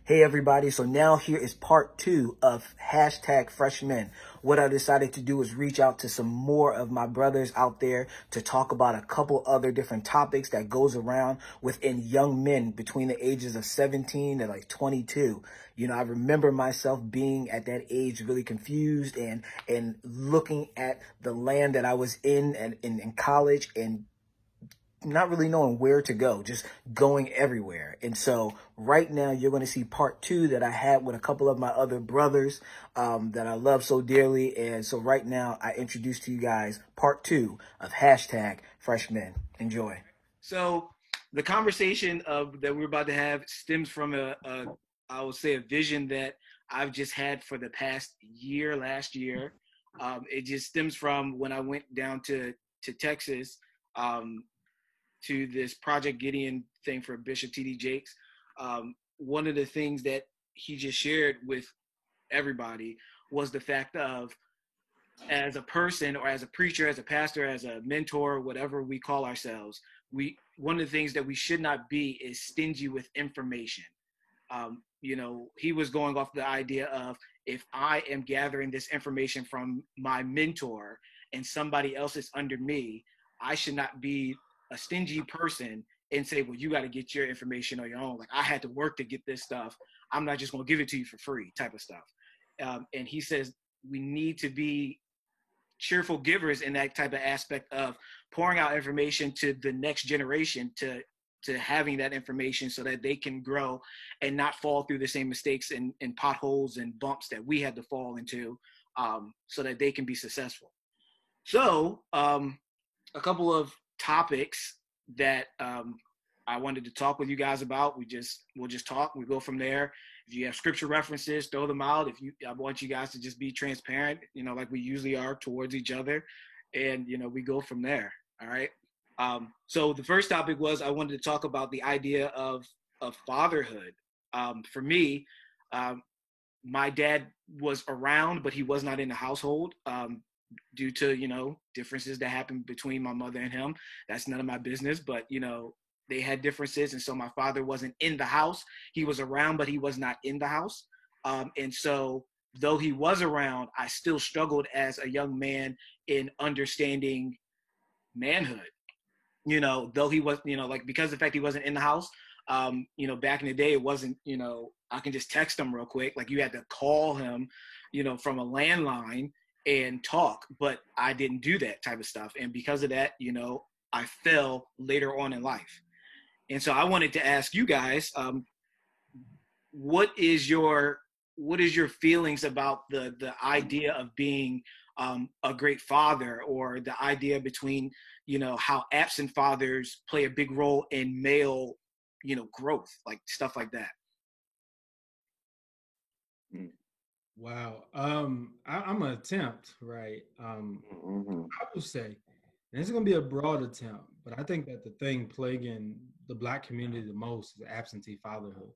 Hey everybody, so now here is part two of hashtag Freshmen. What I decided to do is reach out to some more of my brothers out there to talk about a couple other different topics that goes around within young men between the ages of 17 and like 22. You know, I remember myself being at that age really confused and looking at the land that I was in and in college and not really knowing where to go, just going everywhere. And so right now you're going to see part two that I had with a couple of my other brothers that I love so dearly. And so right now I introduce to you guys part two of hashtag Freshmen. Enjoy. So the conversation that we're about to have stems from I would say a vision that I've just had for the past year, last year. It just stems from when I went down to Texas, to this Project Gideon thing for Bishop T.D. Jakes. One of the things that he just shared with everybody was the fact of, as a person or as a preacher, as a pastor, as a mentor, whatever we call ourselves, one of the things that we should not be is stingy with information. He was going off the idea of, if I am gathering this information from my mentor and somebody else is under me, I should not be a stingy person and say, well, you got to get your information on your own. Like, I had to work to get this stuff. I'm not just going to give it to you for free type of stuff. And he says we need to be cheerful givers in that type of aspect of pouring out information to the next generation, to having that information so that they can grow and not fall through the same mistakes and potholes and bumps that we had to fall into, so that they can be successful. So a couple of topics that I wanted to talk with you guys about. We'll just talk. We go from there. If you have scripture references, throw them out. I want you guys to just be transparent, like we usually are towards each other, and we go from there. All right. So the first topic was, I wanted to talk about the idea of fatherhood. For me, my dad was around, but he was not in the household. Due to differences that happened between my mother and him. That's none of my business, but they had differences, and so my father wasn't in the house. He was around, but he was not in the house. And so though he was around, I still struggled as a young man in understanding manhood. Though he was, like, because of the fact he wasn't in the house, back in the day, it wasn't, I can just text him real quick. Like, you had to call him, from a landline and talk, but I didn't do that type of stuff. And because of that, I fell later on in life. And so I wanted to ask you guys, what is your feelings about the idea of being a great father, or the idea between, how absent fathers play a big role in male, growth, like stuff like that. Wow. I'm gonna attempt, right? I would say, and it's gonna be a broad attempt, but I think that the thing plaguing the Black community the most is absentee fatherhood.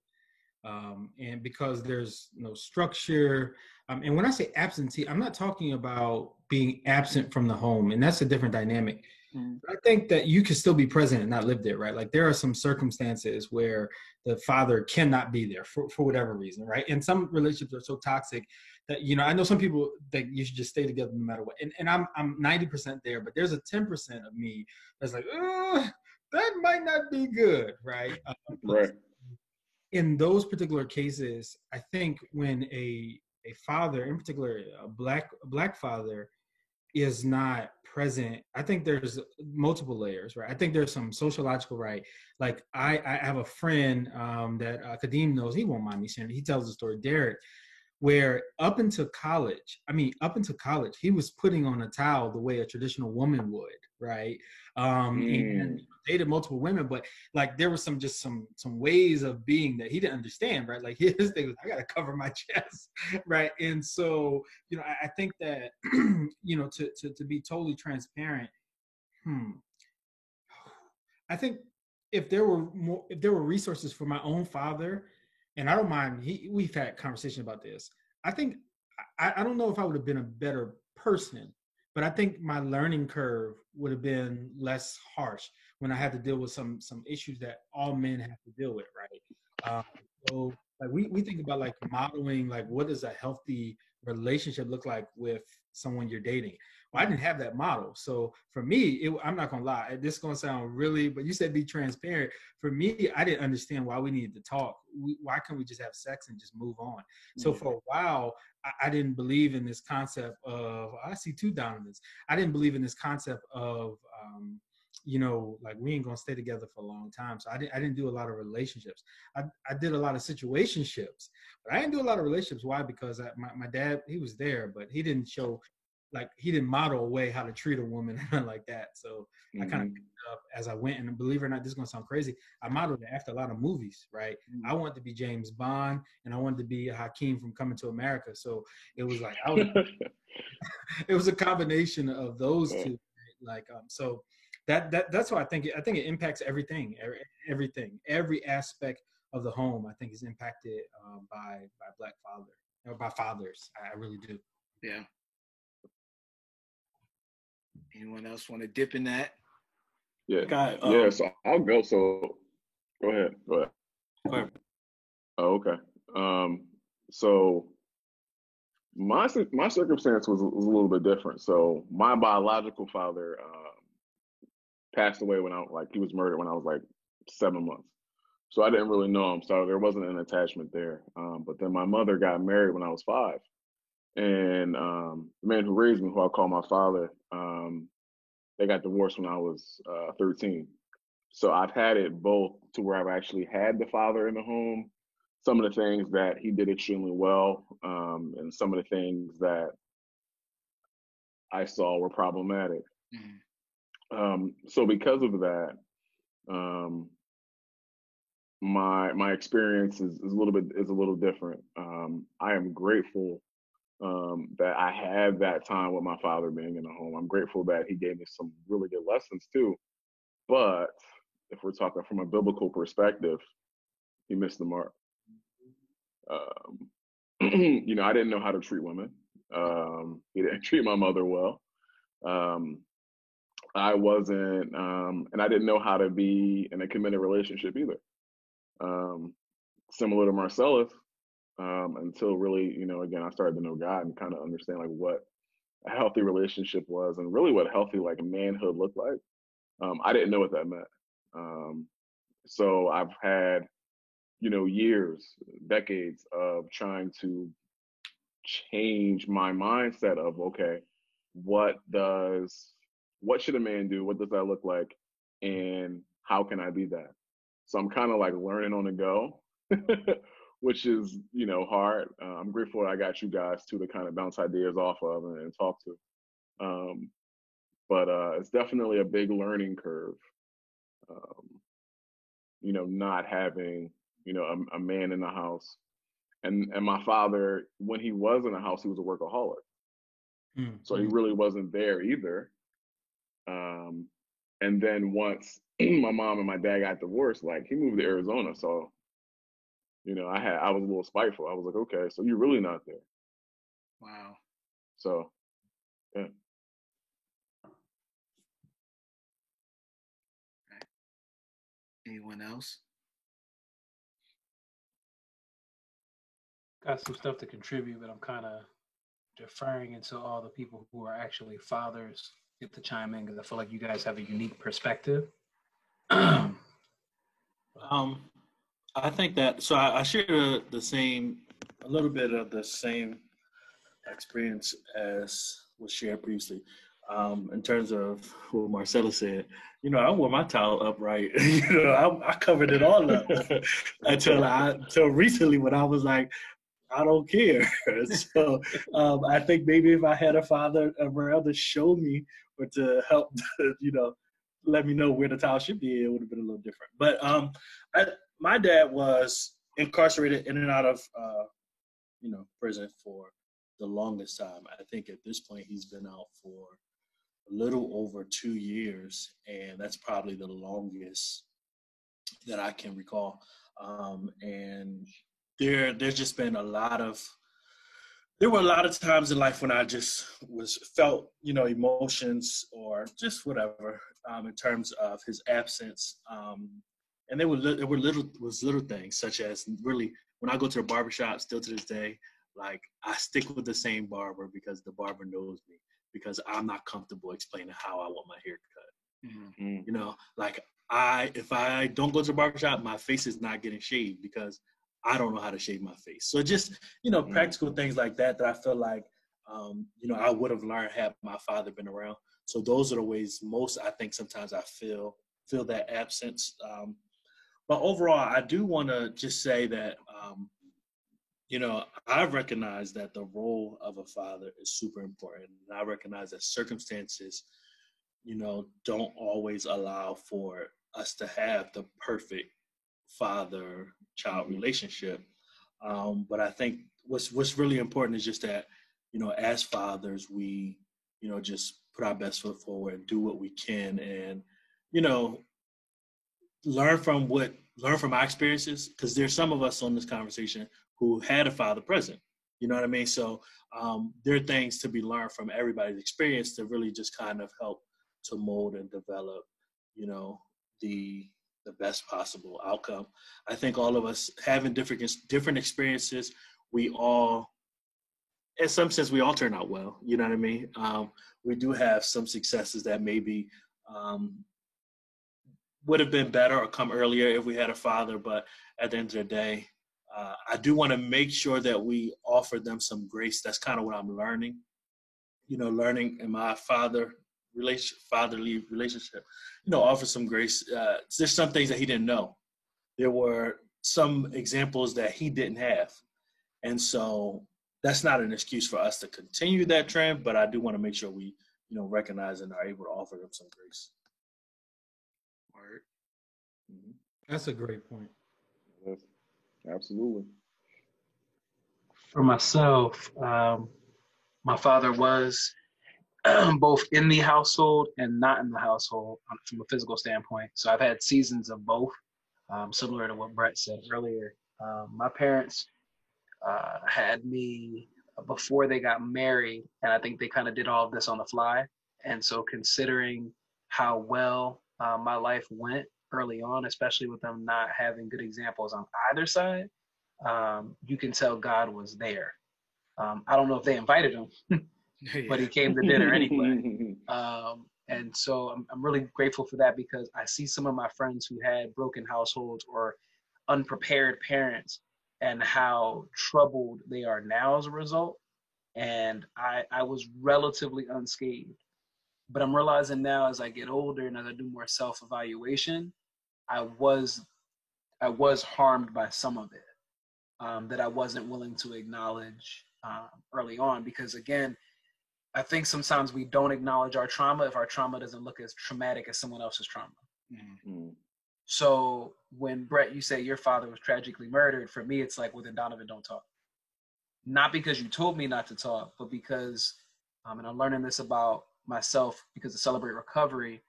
And because there's no structure, and when I say absentee, I'm not talking about being absent from the home, and that's a different dynamic. I think that you can still be present and not live there, right? Like, there are some circumstances where the father cannot be there for whatever reason, right? And some relationships are so toxic that, I know some people that you should just stay together no matter what. And I'm 90% there, but there's a 10% of me that's like, that might not be good, right? Right. In those particular cases, I think when a father, in particular a black father, is not present, I think there's multiple layers, right? I think there's some sociological, right? Like, I have a friend that Kadeem knows. He won't mind me sharing. He tells the story, Derek, where up until college, he was putting on a towel the way a traditional woman would, right? And dated multiple women, but like, there was some ways of being that he didn't understand, right? Like, his thing was, I gotta cover my chest, right? And so, I think that, to be totally transparent, I think if there were resources for my own father, and I don't mind, we've had conversation about this. I think I don't know if I would have been a better person, but I think my learning curve would have been less harsh when I had to deal with some issues that all men have to deal with, right? So like we think about like modeling, like what does a healthy relationship look like with someone you're dating. Well, I didn't have that model. So for me, I'm not gonna lie, this is gonna sound really, but you said be transparent. For me, I didn't understand why we needed to talk. Why can't we just have sex and just move on? So for a while, I didn't believe in this concept of, I see two Donovans. I didn't believe in this concept of, like we ain't gonna stay together for a long time. So I didn't do a lot of relationships. I did a lot of situationships, but I didn't do a lot of relationships. Why? Because my dad, he was there, but he didn't show, like he didn't model a way how to treat a woman like that. So I kind of picked it up as I went. And believe it or not, this is gonna sound crazy, I modeled it after a lot of movies, right? I wanted to be James Bond, and I wanted to be Hakeem from Coming to America. So it was like it was a combination of those two. Like so that's why I think it impacts everything, every aspect of the home. I think is impacted by Black father or by fathers. I really do. Yeah. Anyone else want to dip in that? Yeah. So I'll go. So go ahead. Oh, okay. So my circumstance was a little bit different. So my biological father passed away he was murdered when I was like 7 months. So I didn't really know him. So there wasn't an attachment there. But then my mother got married when I was 5. And the man who raised me, who I call my father, they got divorced when I was 13. So I've had it both to where I've actually had the father in the home, some of the things that he did extremely well, and some of the things that I saw were problematic. So because of that, my experience is a little different. I am grateful that I had that time with my father being in the home. I'm grateful that he gave me some really good lessons too. But if we're talking from a biblical perspective, he missed the mark. I didn't know how to treat women. He didn't treat my mother well. I wasn't, and I didn't know how to be in a committed relationship either. Similar to Marcellus, until really, again, I started to know God and kind of understand like what a healthy relationship was and really what healthy like manhood looked like. I didn't know what that meant. So I've had, years, decades of trying to change my mindset of, okay, what should a man do? What does that look like? And how can I be that? So I'm kind of like learning on the go, which is, hard. I'm grateful I got you guys too to kind of bounce ideas off of and talk to. But it's definitely a big learning curve, not having, a man in the house. And my father, when he was in the house, he was a workaholic. So he really wasn't there either. And then once my mom and my dad got divorced, like he moved to Arizona. So, I was a little spiteful. I was like, okay, so you're really not there. Wow. So, yeah. Anyone else? Got some stuff to contribute, but I'm kind of deferring until all the people who are actually fathers get to chime in because I feel like you guys have a unique perspective. I think that, so I share a little bit of the same experience as was shared previously. In terms of what Marcella said, I wore my towel upright. I covered it all up until recently when I was like, I don't care. So I think maybe if I had a father around to show me or to help, let me know where the towel should be, it would have been a little different. But my dad was incarcerated in and out of, prison for the longest time. I think at this point he's been out for a little over 2 years, and that's probably the longest that I can recall. And there's just been there were a lot of times in life when I just felt, emotions or just whatever, in terms of his absence. And there were little things, such as really when I go to the barbershop, still to this day, like I stick with the same barber because the barber knows me, because I'm not comfortable explaining how I want my hair cut. Mm. You know, like if I don't go to the barbershop, my face is not getting shaved because I don't know how to shave my face. So just, you know, practical things like that I feel like, you know, I would have learned had my father been around. So those are the ways most, I think sometimes I feel that absence. But overall, I do want to just say that, you know, I recognize that the role of a father is super important. And I recognize that circumstances, you know, don't always allow for us to have the perfect father-child relationship. But I think what's really important is just that, you know, as fathers, we, you know, just put our best foot forward and do what we can, and, you know, learn from our experiences, because there's some of us on this conversation who had a father present. You know what I mean? So there are things to be learned from everybody's experience to really just kind of help to mold and develop, you know, the best possible outcome. I think all of us having different experiences, we all, in some sense, we all turn out well. You know what I mean? We do have some successes that maybe would have been better or come earlier if we had a father. But at the end of the day, I do want to make sure that we offer them some grace. That's kind of what I'm learning. You know, learning in my fatherly relationship, you know, offer some grace. There's some things that he didn't know. There were some examples that he didn't have. And so that's not an excuse for us to continue that trend, but I do want to make sure we, you know, recognize and are able to offer them some grace. All right. Mm-hmm. That's a great point. Yes, absolutely. For myself, my father was both in the household and not in the household from a physical standpoint. So I've had seasons of both, similar to what Brett said earlier. My parents had me before they got married, and I think they kind of did all of this on the fly. And so considering how well my life went early on, especially with them not having good examples on either side, you can tell God was there. I don't know if they invited him, but he came to dinner anyway. And so I'm really grateful for that, because I see some of my friends who had broken households or unprepared parents and how troubled they are now as a result. And I was relatively unscathed. But I'm realizing now, as I get older and as I do more self-evaluation, I was harmed by some of it that I wasn't willing to acknowledge early on. Because again, I think sometimes we don't acknowledge our trauma if our trauma doesn't look as traumatic as someone else's trauma. Mm-hmm. So when, Brett, you say your father was tragically murdered, for me, it's like, well, then Donovan, don't talk. Not because you told me not to talk, but because, and I'm learning this about myself because of Celebrate Recovery,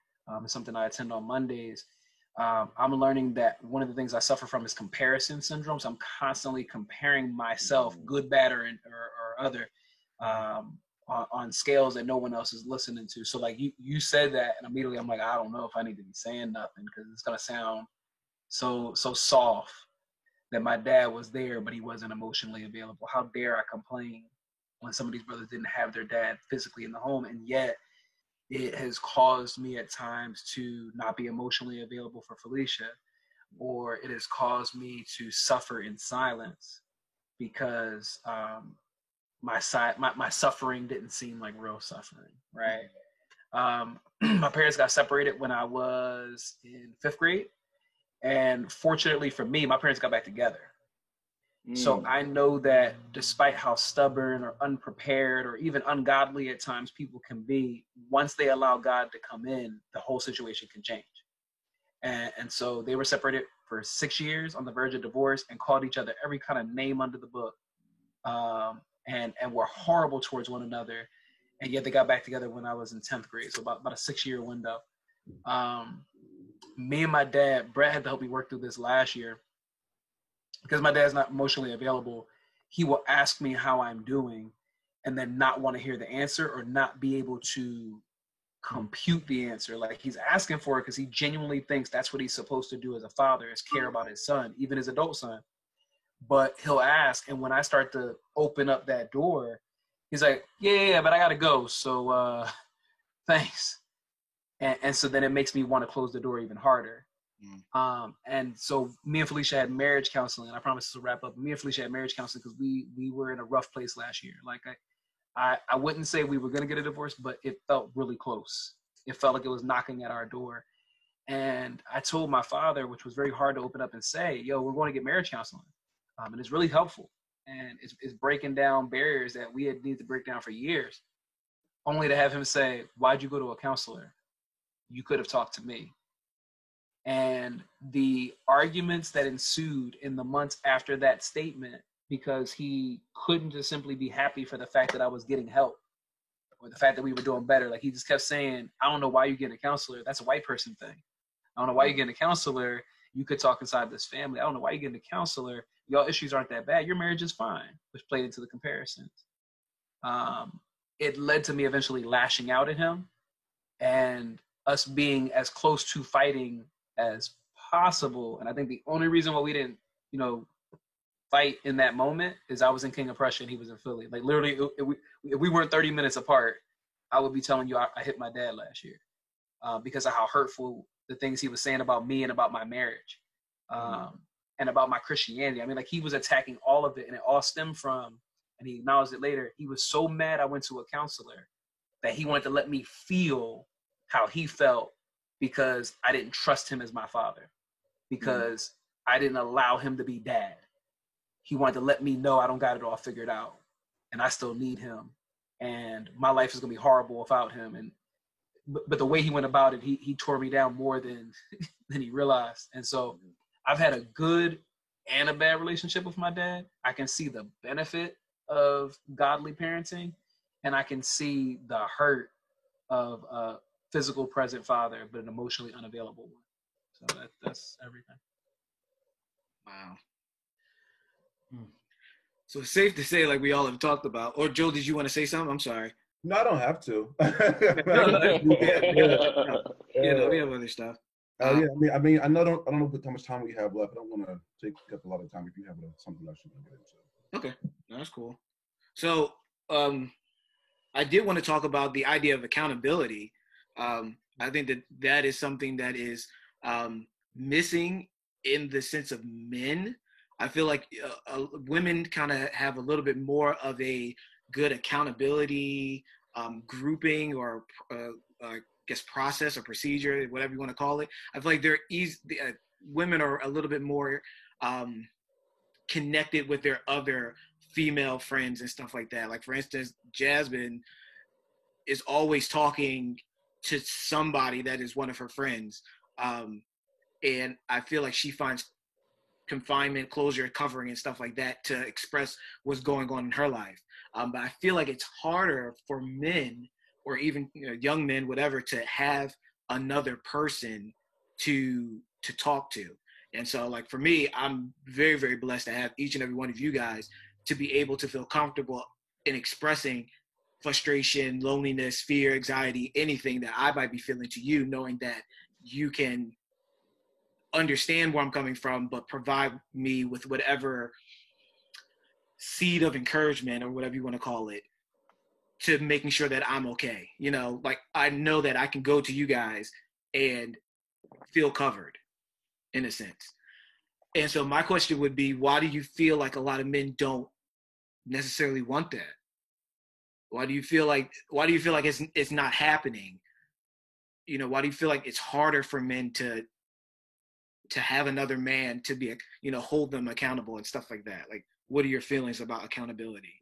is something I attend on Mondays. I'm learning that one of the things I suffer from is comparison syndrome. So I'm constantly comparing myself, good, bad, or other, on scales that no one else is listening to. So like you said that, and immediately I'm like, I don't know if I need to be saying nothing, because it's gonna sound so soft that my dad was there, but he wasn't emotionally available. How dare I complain when some of these brothers didn't have their dad physically in the home? And yet it has caused me at times to not be emotionally available for Felicia, or it has caused me to suffer in silence because my suffering didn't seem like real suffering, right? My parents got separated when I was in 5th grade. And fortunately for me, my parents got back together. So I know that despite how stubborn or unprepared or even ungodly at times people can be, once they allow God to come in, the whole situation can change. And so they were separated for 6 years, on the verge of divorce, and called each other every kind of name under the book. And were horrible towards one another. And yet they got back together when I was in 10th grade. So about a 6-year window. Me and my dad, Brett had to help me work through this last year. Because my dad's not emotionally available, he will ask me how I'm doing and then not want to hear the answer, or not be able to compute the answer. Like, he's asking for it because he genuinely thinks that's what he's supposed to do as a father, is care about his son, even his adult son. But he'll ask, and when I start to open up that door, he's like, yeah, but I gotta go, so thanks. And so then it makes me want to close the door even harder. And so me and Felicia had marriage counseling, and I promise this will wrap up. Me and Felicia had marriage counseling because we were in a rough place last year. Like, I wouldn't say we were going to get a divorce, but it felt really close. It felt like it was knocking at our door. And I told my father, which was very hard to open up and say, yo, we're going to get marriage counseling. And it's really helpful. And it's breaking down barriers that we had needed to break down for years, only to have him say, why'd you go to a counselor? You could have talked to me. And the arguments that ensued in the months after that statement, because he couldn't just simply be happy for the fact that I was getting help or the fact that we were doing better. Like, he just kept saying, I don't know why you're getting a counselor. That's a white person thing. I don't know why you're getting a counselor. You could talk inside this family. I don't know why you're getting a counselor. Y'all issues aren't that bad. Your marriage is fine, which played into the comparisons. It led to me eventually lashing out at him and us being as close to fighting as possible. And I think the only reason why we didn't, fight in that moment is I was in King of Prussia and he was in Philly. Like, literally, if we weren't 30 minutes apart, I would be telling you I hit my dad last year because of how hurtful the things he was saying about me and about my marriage and about my Christianity. I mean, like, he was attacking all of it, and it all stemmed from, and he acknowledged it later, he was so mad I went to a counselor that he wanted to let me feel how he felt because I didn't trust him as my father, because I didn't allow him to be dad. He wanted to let me know I don't got it all figured out and I still need him. And my life is going to be horrible without him. But the way he went about it, he tore me down more than he realized. And so I've had a good and a bad relationship with my dad. I can see the benefit of godly parenting, and I can see the hurt of a physical present father, but an emotionally unavailable one. So that's everything. Wow. So it's safe to say, like we all have talked about, or Joe, did you want to say something? I'm sorry. No, I don't have to. We have other stuff. I mean, I don't know how much time we have left. I don't want to take up a lot of time if you have something else you want to get into. Okay, that's cool. So I did want to talk about the idea of accountability. I think that is something that is missing in the sense of men. I feel like women kind of have a little bit more of a good accountability grouping or I guess process or procedure, whatever you want to call it. I feel like women are a little bit more connected with their other female friends and stuff like that. Like, for instance, Jasmine is always talking to somebody that is one of her friends. And I feel like she finds confinement, closure, covering, and stuff like that to express what's going on in her life. But I feel like it's harder for men or even young men, whatever, to have another person to talk to. And so, like, for me, I'm very, very blessed to have each and every one of you guys to be able to feel comfortable in expressing frustration, loneliness, fear, anxiety, anything that I might be feeling to you, knowing that you can understand where I'm coming from, but provide me with whatever seed of encouragement or whatever you want to call it to making sure that I'm okay. Like, I know that I can go to you guys and feel covered in a sense. And so my question would be, why do you feel like a lot of men don't necessarily want that? Why do you feel like it's not happening? Why do you feel like it's harder for men to have another man to be, hold them accountable and stuff like that? Like, what are your feelings about accountability?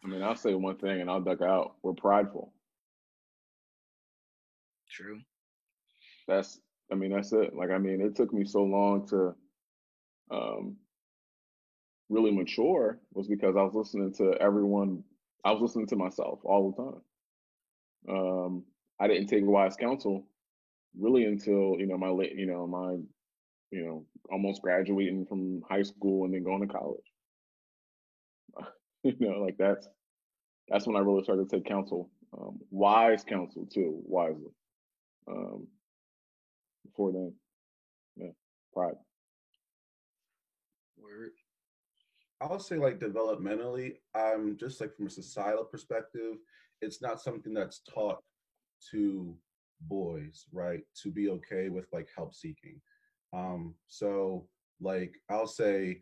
I mean, I'll say one thing and I'll duck out. We're prideful. True. That's it. Like, it took me so long to really mature was because I was listening to everyone. I was listening to myself all the time. I didn't take wise counsel really until, my late, almost graduating from high school and then going to college. Like that's when I really started to take counsel wise counsel too, wisely. Before then, yeah, pride. Word. I'll say like developmentally, just like from a societal perspective, it's not something that's taught to boys, right? To be okay with like help seeking. So like I'll say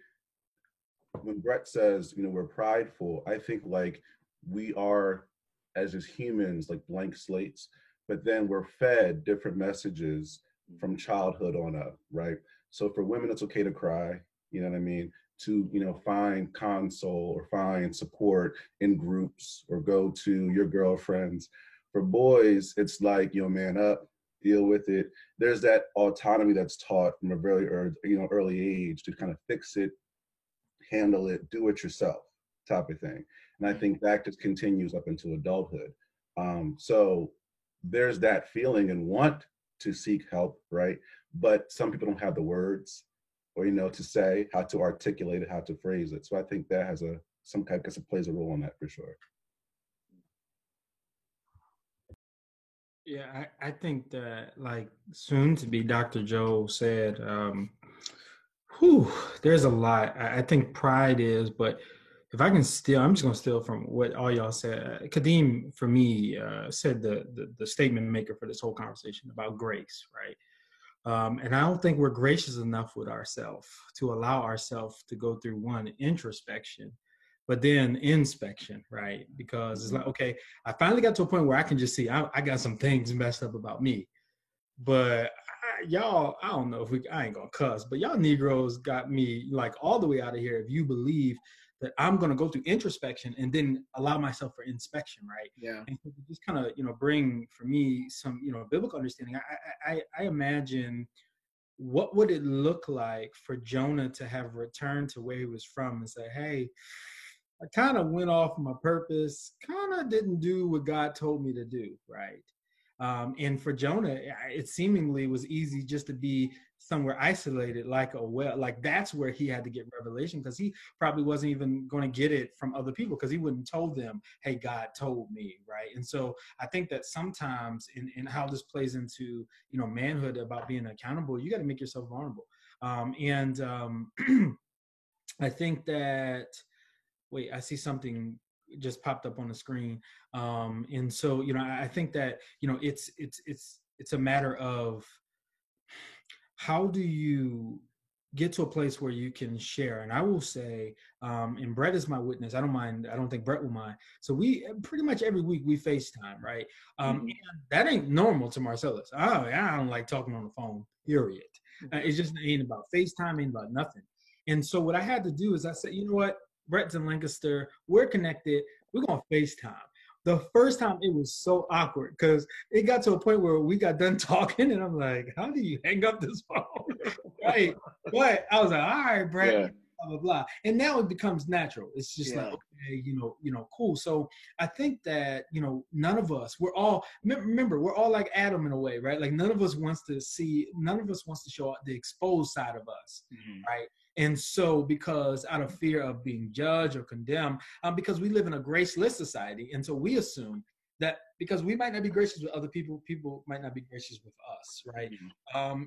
when Brett says, we're prideful, I think like we are as just humans like blank slates, but then we're fed different messages from childhood on up, right? So for women, it's okay to cry, you know what I mean? To, find console or find support in groups or go to your girlfriends. For boys, it's like, man up, deal with it. There's that autonomy that's taught from a very early age to kind of fix it, handle it, do it yourself type of thing. And I think that just continues up into adulthood. So there's that feeling and want to seek help, right? But some people don't have the words or, to say, how to articulate it, how to phrase it. So I think that has plays a role in that for sure. Yeah, I think that like soon to be Dr. Joe said, there's a lot. I think pride is, but if I can steal, I'm just gonna steal from what all y'all said. Kadeem, for me, said the statement maker for this whole conversation about grace, right? And I don't think we're gracious enough with ourselves to allow ourselves to go through one introspection, but then inspection, right? Because it's like, okay, I finally got to a point where I can just see I got some things messed up about me, but y'all, I don't know if I ain't gonna cuss, but y'all Negroes got me like all the way out of here. If you believe that I'm gonna go through introspection and then allow myself for inspection, right? Yeah. And so just kind of, bring for me some, biblical understanding. I imagine what would it look like for Jonah to have returned to where he was from and say, hey, I kind of went off my purpose, kind of didn't do what God told me to do, right? And for Jonah, it seemingly was easy just to be somewhere isolated, like a well, like that's where he had to get revelation, because he probably wasn't even going to get it from other people, because he wouldn't told them, hey, God told me, right? And so I think that sometimes in how this plays into, manhood about being accountable, you got to make yourself vulnerable. I think that, wait, I see something just popped up on the screen. And so, I think that, it's a matter of how do you get to a place where you can share. And I will say, and Brett is my witness. I don't think Brett will mind. So we pretty much every week we FaceTime, right? And that ain't normal to Marcellus. I don't like talking on the phone, period. It's just ain't about FaceTime, ain't about nothing. And so what I had to do is I said, you know what? Brett's in Lancaster. We're connected. We're going to FaceTime. The first time it was so awkward because it got to a point where we got done talking and I'm like, how do you hang up this phone? Right. But I was like, all right, Brett, blah, blah, blah. And now it becomes natural. It's just like, okay, cool. So I think that, none of us, we're all like Adam in a way, right? Like none of us wants to show the exposed side of us, right? And so because out of fear of being judged or condemned, because we live in a graceless society, and so we assume that because we might not be gracious with other people, people might not be gracious with us, right?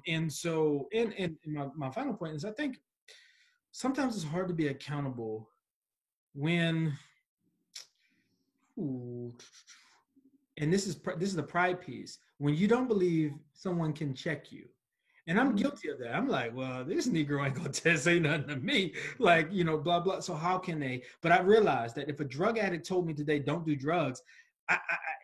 And so, and my final point is I think sometimes it's hard to be accountable when, and this is the pride piece, when you don't believe someone can check you. And I'm guilty of that. I'm like, well, this Negro ain't gonna say nothing to me, like, blah, blah. So how can they? But I realized that if a drug addict told me today, don't do drugs,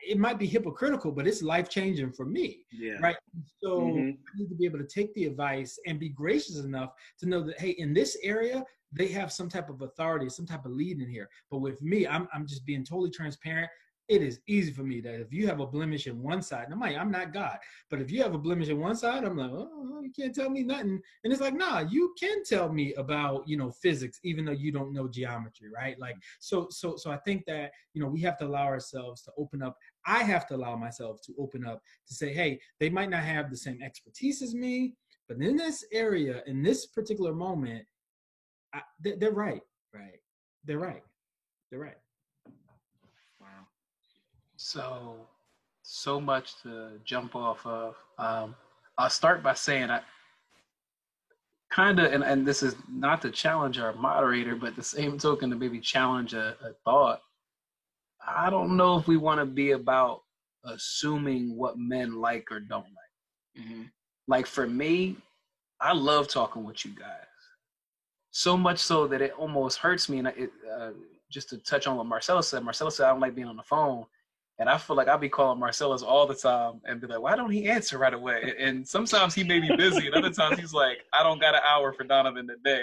it might be hypocritical, but it's life-changing for me, right? So I need to be able to take the advice and be gracious enough to know that, hey, in this area, they have some type of authority, some type of lead in here. But with me, I'm just being totally transparent. It is easy for me that if you have a blemish in one side, and I'm not God, but if you have a blemish in one side, I'm like, oh, you can't tell me nothing. And it's like, nah, you can tell me about, physics, even though you don't know geometry, right? Like, so I think that, we have to allow ourselves to open up. I have to allow myself to open up to say, hey, they might not have the same expertise as me, but in this area, in this particular moment, they're right, right? They're right. They're right. So much to jump off of. I'll start by saying I kind of, and this is not to challenge our moderator, but the same token to maybe challenge a thought. I don't know if we want to be about assuming what men like or don't like. Mm-hmm. Like for me, I love talking with you guys. So much so that it almost hurts me. And just to touch on what Marcella said, I don't like being on the phone. And I feel like I'll be calling Marcellus all the time and be like, why don't he answer right away? And sometimes he may be busy, and other times he's like, I don't got an hour for Donovan today.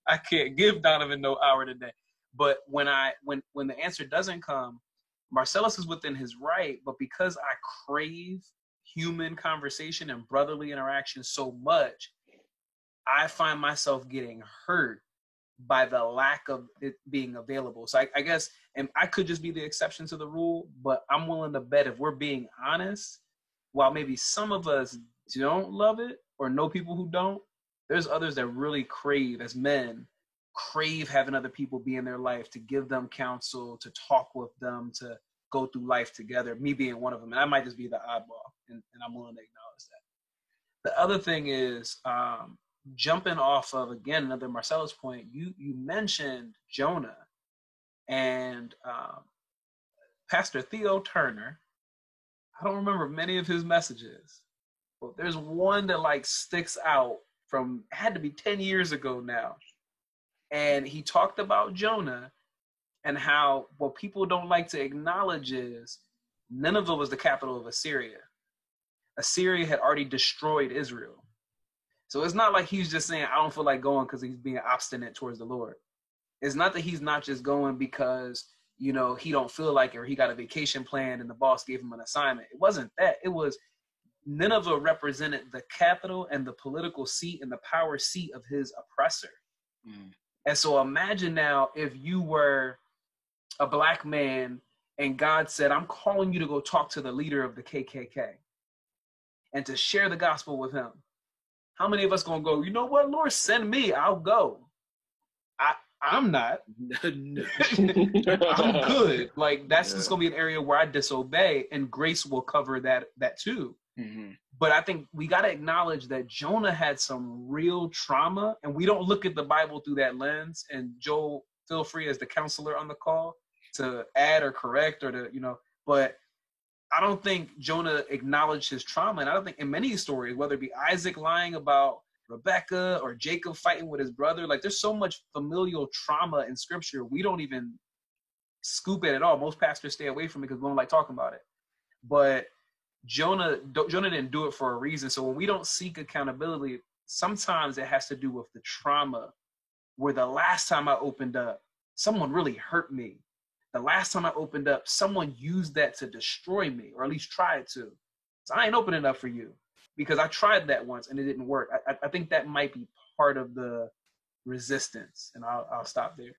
I can't give Donovan no hour today. But when the answer doesn't come, Marcellus is within his right, but because I crave human conversation and brotherly interaction so much, I find myself getting hurt by the lack of it being available. So I guess, and I could just be the exception to the rule, but I'm willing to bet if we're being honest, while maybe some of us don't love it or know people who don't, there's others that really crave, as men, crave having other people be in their life, to give them counsel, to talk with them, to go through life together, me being one of them. And I might just be the oddball, and I'm willing to acknowledge that. The other thing is, jumping off of, again, another Marcellus point, you mentioned Jonah, and Pastor Theo Turner, I don't remember many of his messages, but there's one that like sticks out from, had to be 10 years ago now. And he talked about Jonah and how what people don't like to acknowledge is Nineveh was the capital of Assyria. Assyria had already destroyed Israel. So it's not like he's just saying, I don't feel like going because he's being obstinate towards the Lord. It's not that he's not just going because, he don't feel like it, or he got a vacation planned and the boss gave him an assignment. It wasn't that. It was Nineveh represented the capital and the political seat and the power seat of his oppressor. Mm. And so imagine now if you were a black man and God said, I'm calling you to go talk to the leader of the KKK and to share the gospel with him. How many of us gonna go, you know what, Lord, send me, I'll go. I'm not. I'm good. Like, that's just gonna be an area where I disobey, and grace will cover that too. Mm-hmm. But I think we gotta acknowledge that Jonah had some real trauma, and we don't look at the Bible through that lens. And Joel, feel free as the counselor on the call to add or correct or to, but I don't think Jonah acknowledged his trauma. And I don't think in many stories, whether it be Isaac lying about Rebecca or Jacob fighting with his brother, like there's so much familial trauma in scripture, we don't even scoop it at all. Most pastors stay away from it because we don't like talking about it. But Jonah didn't do it for a reason. So when we don't seek accountability, sometimes it has to do with the trauma, where the last time I opened up, someone really hurt me. The last time I opened up, someone used that to destroy me, or at least tried to. So I ain't opening up for you because I tried that once and it didn't work. I think that might be part of the resistance, and I'll stop there.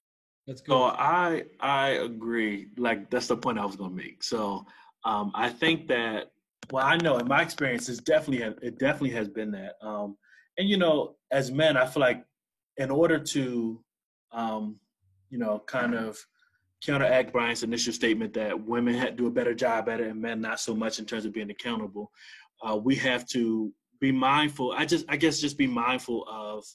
Let's go. So I agree. Like, that's the point I was going to make. So I think that, well, I know in my experience, it definitely has been that. And, as men, I feel like in order to, kind of counteract Brian's initial statement that women do a better job at it and men not so much in terms of being accountable, we have to be mindful. I guess just be mindful of,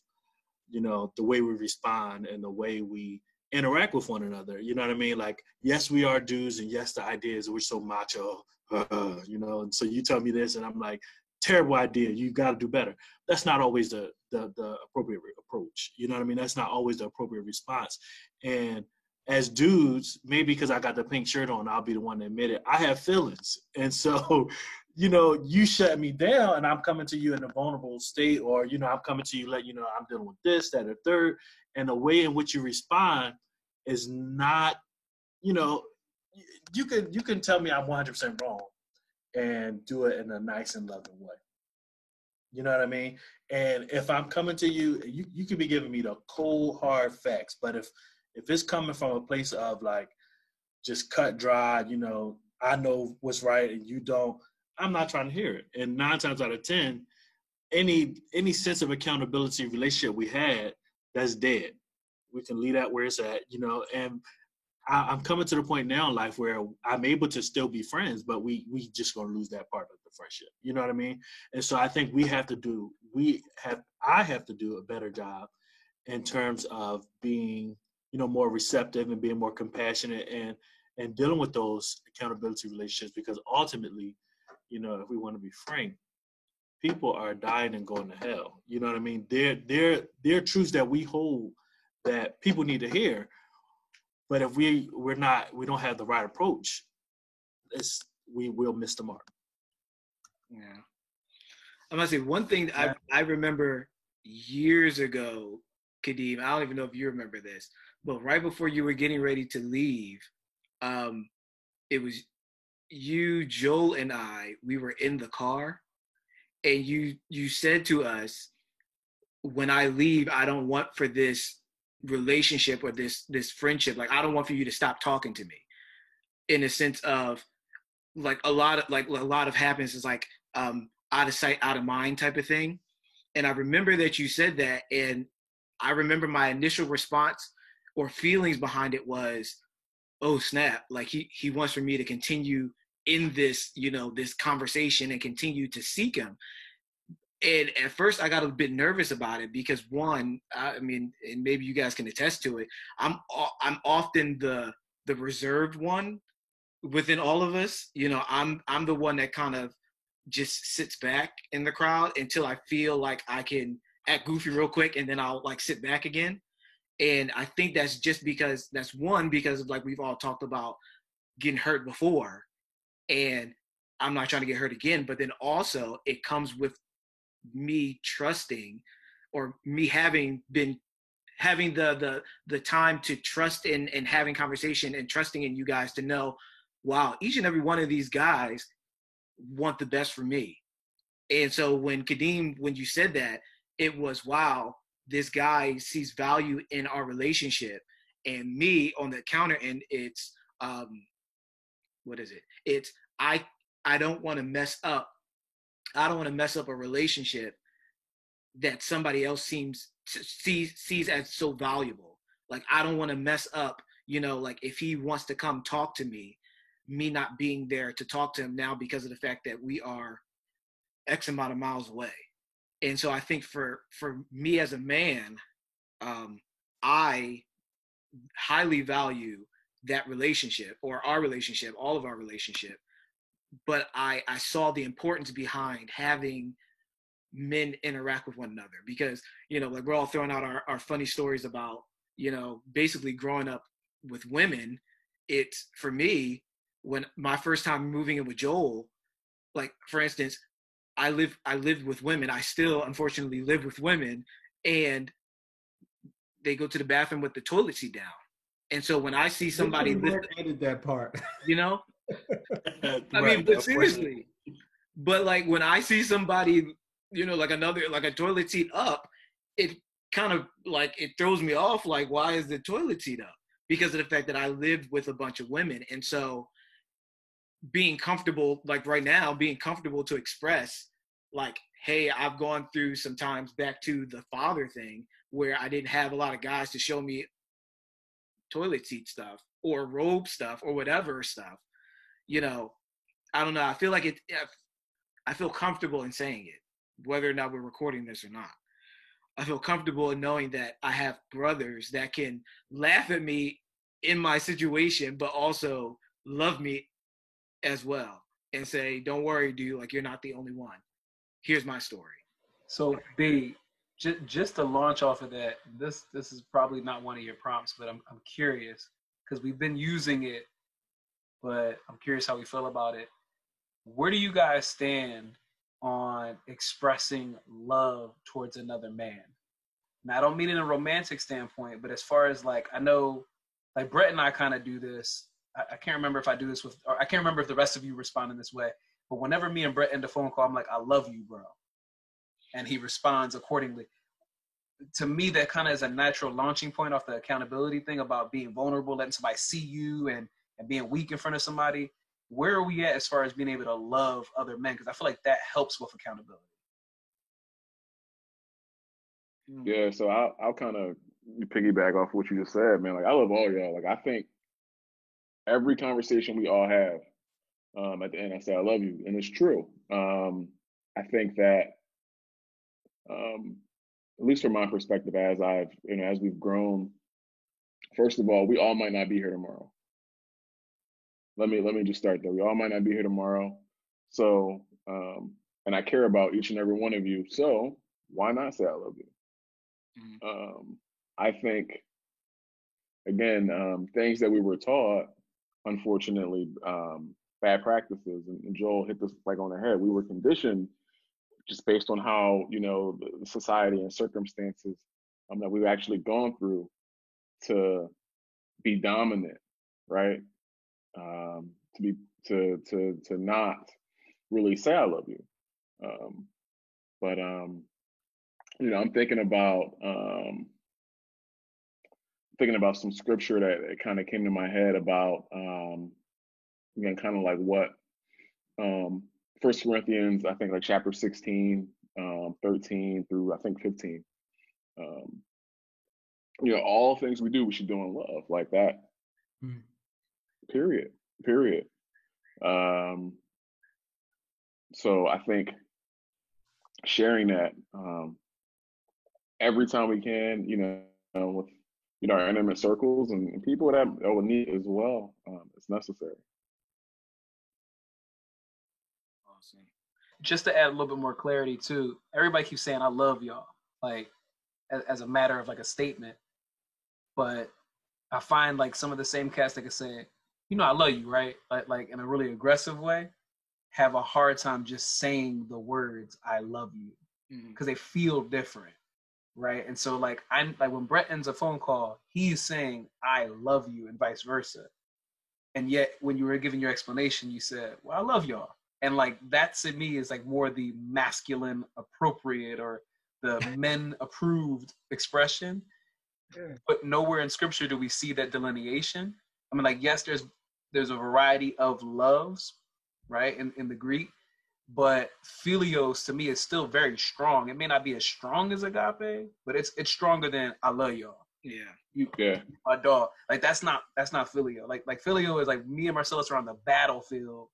the way we respond and the way we interact with one another. You know what I mean? Like, yes, we are dudes, and yes, the idea is we're so macho, and so you tell me this and I'm like, terrible idea, you got to do better. That's not always the appropriate approach. You know what I mean? That's not always the appropriate response. And as dudes, maybe because I got the pink shirt on, I'll be the one to admit it, I have feelings. And so, you shut me down and I'm coming to you in a vulnerable state, or, I'm coming to you, let you know I'm dealing with this, that, or third. And the way in which you respond is not, you can tell me I'm 100% wrong and do it in a nice and loving way. You know what I mean? And if I'm coming to you, you could be giving me the cold, hard facts. But if it's coming from a place of like just cut dry, I know what's right and you don't, I'm not trying to hear it. And 9 times out of 10, any sense of accountability relationship we had, that's dead. We can leave that where it's at, and I'm coming to the point now in life where I'm able to still be friends, but we just gonna lose that part of the friendship. You know what I mean? And so I think I have to do a better job in terms of being, more receptive and being more compassionate and dealing with those accountability relationships, because ultimately, if we want to be frank, people are dying and going to hell. You know what I mean? They're truths that we hold that people need to hear. But if we don't have the right approach, we will miss the mark. Yeah. I'm gonna say one thing I remember years ago, Kadeem. I don't even know if you remember this, but right before you were getting ready to leave, it was you, Joel, and I. We were in the car, and you said to us, "When I leave, I don't want for this relationship or this friendship. Like, I don't want for you to stop talking to me." In a sense of like a lot of happens is like out of sight, out of mind type of thing. And I remember that you said that, and I remember my initial response or feelings behind it was, oh snap, like he wants for me to continue in this, this conversation and continue to seek him. And at first I got a bit nervous about it because one, I mean, and maybe you guys can attest to it, I'm often the reserved one within all of us. I'm the one that kind of just sits back in the crowd until I feel like I can act goofy real quick, and then I'll like sit back again. And I think that's just because because of like we've all talked about getting hurt before, and I'm not trying to get hurt again. But then also it comes with me trusting, or me having the time to trust in and having conversation and trusting in you guys to know, wow, each and every one of these guys want the best for me. And so when you said that, it was, wow, this guy sees value in our relationship. And me on the counter end, it's what is it? It's I don't want to mess up. I don't want to mess up a relationship that somebody else sees as so valuable. Like, I don't want to mess up, like if he wants to come talk to me not being there to talk to him now because of the fact that we are X amount of miles away. And so I think for me as a man, I highly value that relationship, or our relationship, all of our relationship. But I saw the importance behind having men interact with one another, because, like we're all throwing out our funny stories about, basically growing up with women. It's, for me, when my first time moving in with Joel, like for instance, I lived with women. I still unfortunately live with women, and they go to the bathroom with the toilet seat down. And so when I see somebody edit that part, I mean, but seriously, but like when I see somebody, like a toilet seat up, it kind of like, it throws me off. Like, why is the toilet seat up? Because of the fact that I lived with a bunch of women. And so being comfortable, like right now, being comfortable to express like, hey, I've gone through some times, back to the father thing, where I didn't have a lot of guys to show me toilet seat stuff or robe stuff or whatever stuff. I don't know. I feel like I feel comfortable in saying it, whether or not we're recording this or not. I feel comfortable in knowing that I have brothers that can laugh at me in my situation, but also love me as well and say, don't worry, dude, like you're not the only one. Here's my story. So B, just to launch off of that, this is probably not one of your prompts, but I'm curious because we've been using it, but I'm curious how we feel about it. Where do you guys stand on expressing love towards another man? Now, I don't mean in a romantic standpoint, but as far as like, I know, like Brett and I kind of do this. I can't remember if I do this with, or I can't remember if the rest of you respond in this way, but whenever me and Brett end a phone call, I'm like, I love you, bro. And he responds accordingly. To me, that kind of is a natural launching point off the accountability thing about being vulnerable, letting somebody see you and being weak in front of somebody. Where are we at as far as being able to love other men? Because I feel like that helps with accountability. Yeah, so I'll kind of piggyback off what you just said, man. Like, I love all y'all. Like, I think every conversation we all have, at the end, I say I love you, and it's true. I think that, at least from my perspective, as we've grown, first of all, we all might not be here tomorrow. Let me just start there. We all might not be here tomorrow. So, and I care about each and every one of you. So why not say I love you? I think, again, things that we were taught, unfortunately, bad practices, and Joel hit this like on the head. We were conditioned just based on how, the society and circumstances that we've actually gone through to be dominant, right? To not really say I love you. But I'm thinking about some scripture that kind of came to my head about again, kind of like what 1 Corinthians, I think like chapter 16, 13 through I think 15. All things we do, we should do in love, like that. Period. So I think sharing that every time we can, with our intimate circles and people that will need as well, it's necessary. Awesome. Just to add a little bit more clarity too, everybody keeps saying I love y'all, like as a matter of like a statement, but I find like some of the same cats that can say, I love you, right? Like in a really aggressive way, have a hard time just saying the words I love you because they feel different, right? And so like when Brett ends a phone call, he's saying I love you and vice versa. And yet when you were giving your explanation, you said, well, I love y'all. And like that to me is like more the masculine appropriate or the men approved expression. Yeah. But nowhere in scripture do we see that delineation. I mean, like, yes, there's a variety of loves, right, in the Greek, but philios to me is still very strong. It may not be as strong as agape, but it's stronger than I love y'all. Yeah, my dog. Like that's not filio. Like filio is like me and Marcellus are on the battlefield,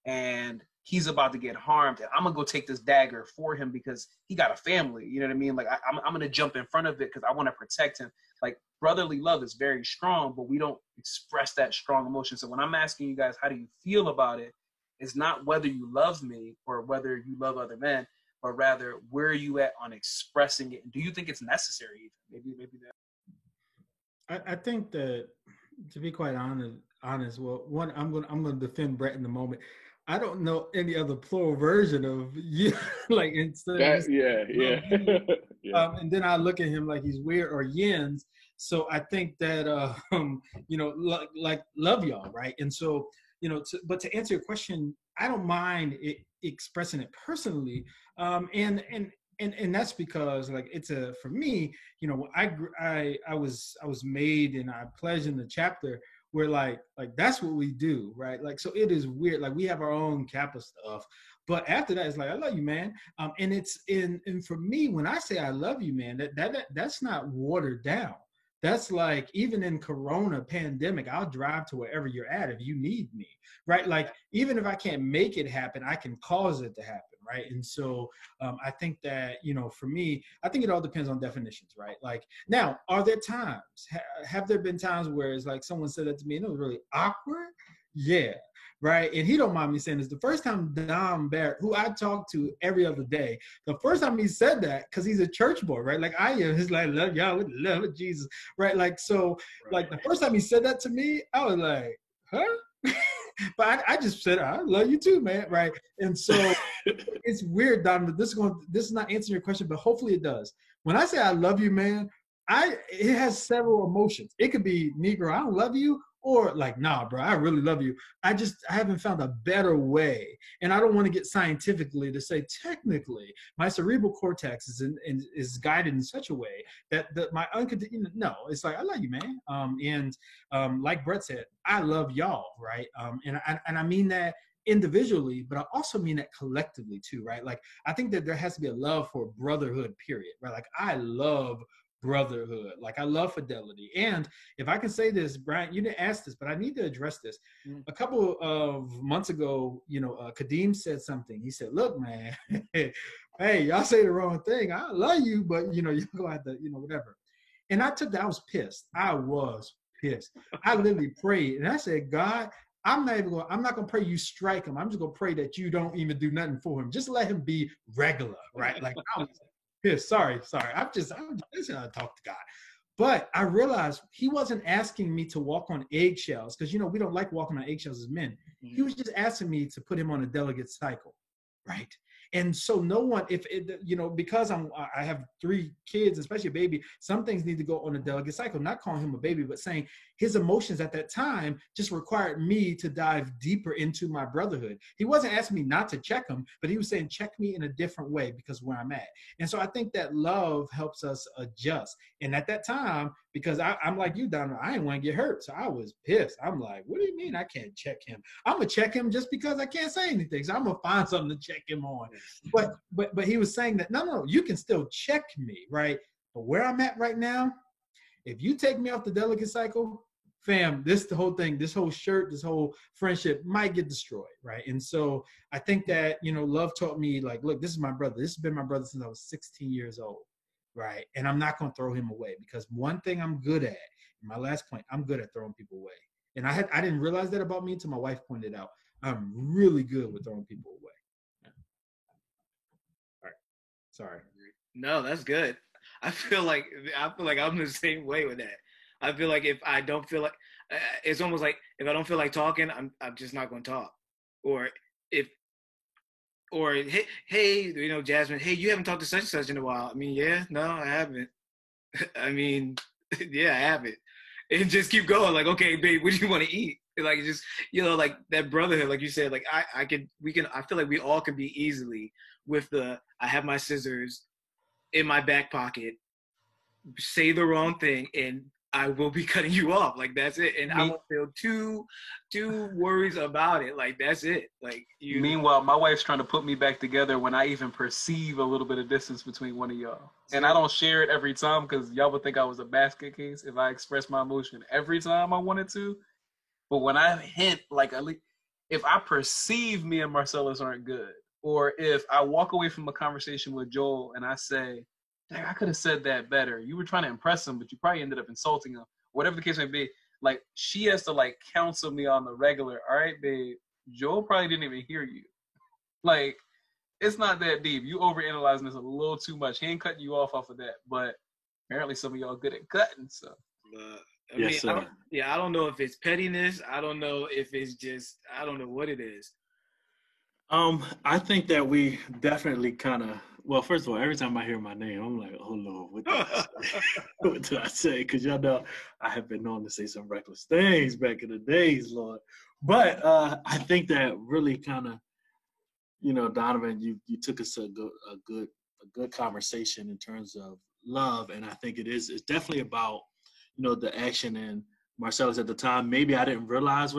and he's about to get harmed, and I'm gonna go take this dagger for him because he got a family. You know what I mean? Like I'm gonna jump in front of it because I want to protect him. Like brotherly love is very strong, but we don't express that strong emotion. So when I'm asking you guys, how do you feel about it? It's not whether you love me or whether you love other men, but rather where are you at on expressing it? And do you think it's necessary? Maybe that. I think that, to be quite honest, well, one, I'm gonna defend Brett in a moment. I don't know any other plural version of you, like instead of yeah. And then I look at him like he's weird or yins. So I think that like love y'all, right? And so but to answer your question, I don't mind expressing it personally, and that's because like for me, I was made and I pledged in the chapter. We're like that's what we do, right? Like, so it is weird. Like we have our own Kappa stuff, but after that, it's like I love you, man. And for me, when I say I love you, man, that's not watered down. That's like even in Corona pandemic, I'll drive to wherever you're at if you need me, right? Like even if I can't make it happen, I can cause it to happen, right? And so I think that, for me, I think it all depends on definitions, right? Like now, are there times, have there been times where it's like someone said that to me and it was really awkward? Yeah. Right. And he don't mind me saying this. The first time Dom Barrett, who I talk to every other day, the first time he said that, because he's a church boy, right? Like I am, he's like, love y'all with love of Jesus. Right. Like, so like the first time he said that to me, I was like, huh? But I just said, I love you too, man. Right. And so it's weird, Dom, but this is not answering your question, but hopefully it does. When I say I love you, man, it has several emotions. It could be Negro, I don't love you. Or like, nah, bro, I really love you. I haven't found a better way. And I don't want to get scientifically to say, technically, my cerebral cortex is guided in such a way that my unconditional, no, it's like, I love you, man. And like Brett said, I love y'all, right? And I mean that individually, but I also mean that collectively too, right? Like, I think that there has to be a love for brotherhood, period, right? Like, I love brotherhood. Like I love fidelity. And if I can say this, Brian, you didn't ask this, but I need to address this. A couple of months ago, Kadeem said something. He said, look, man, hey, y'all say the wrong thing. I love you, but you're going to have to, whatever. And I was pissed. I was pissed. I literally prayed and I said, God, I'm not going to pray you strike him. I'm just going to pray that you don't even do nothing for him. Just let him be regular, right? Like I was pissed. Sorry. I'm just how to talk to God. But I realized he wasn't asking me to walk on eggshells because, we don't like walking on eggshells as men. He was just asking me to put him on a delegate cycle, right? And so no one, because I have 3 kids, especially a baby, some things need to go on a delegate cycle, not calling him a baby, but saying his emotions at that time just required me to dive deeper into my brotherhood. He wasn't asking me not to check him, but he was saying, check me in a different way because where I'm at. And so I think that love helps us adjust. And at that time, because I'm like you, Donovan, I didn't want to get hurt. So I was pissed. I'm like, what do you mean I can't check him? I'm going to check him just because I can't say anything. So I'm going to find something to check him on. But he was saying that, no, you can still check me, right? But where I'm at right now, if you take me off the delegate cycle, fam, the whole thing, this whole shirt, this whole friendship might get destroyed, right? And so I think that, love taught me, like, look, this is my brother. This has been my brother since I was 16 years old, right? And I'm not going to throw him away because one thing I'm good at, my last point, I'm good at throwing people away. And I didn't realize that about me until my wife pointed out. I'm really good with throwing people away. Yeah. All right. Sorry. No, that's good. I feel like I'm the same way with that. I feel like if I don't feel like, it's almost like if I don't feel like talking, I'm just not going to talk. Or hey, Jasmine, hey, you haven't talked to such and such in a while. I mean, yeah, no, I haven't. I mean, yeah, I haven't. And just keep going. Like, okay, babe, what do you want to eat? Like, just, like that brotherhood, like you said, like I feel like we all can be easily with I have my scissors in my back pocket, say the wrong thing, and I will be cutting you off. Like, that's it. And I won't feel too worries about it. Like, that's it. Like, Meanwhile, my wife's trying to put me back together when I even perceive a little bit of distance between one of y'all. And I don't share it every time because y'all would think I was a basket case if I express my emotion every time I wanted to. But when I hint, like, at least if I perceive me and Marcellus aren't good, or if I walk away from a conversation with Joel and I say, dang, I could have said that better. You were trying to impress him, but you probably ended up insulting him. Whatever the case may be, like, she has to, like, counsel me on the regular. All right, babe, Joel probably didn't even hear you. Like, it's not that deep. You overanalyzing this a little too much. He ain't cutting you off of that, but apparently some of y'all good at cutting, so. I don't know if it's pettiness. I don't know if it's just, I don't know what it is. I think that we definitely kind of, well, first of all, every time I hear my name, I'm like, oh Lord, what did I say? What did I say? Because y'all know I have been known to say some reckless things back in the days, Lord. But I think that really kind of, Donovan, you took us a good conversation in terms of love, and I think it's definitely about, the action. And Marcellus at the time, maybe I didn't realize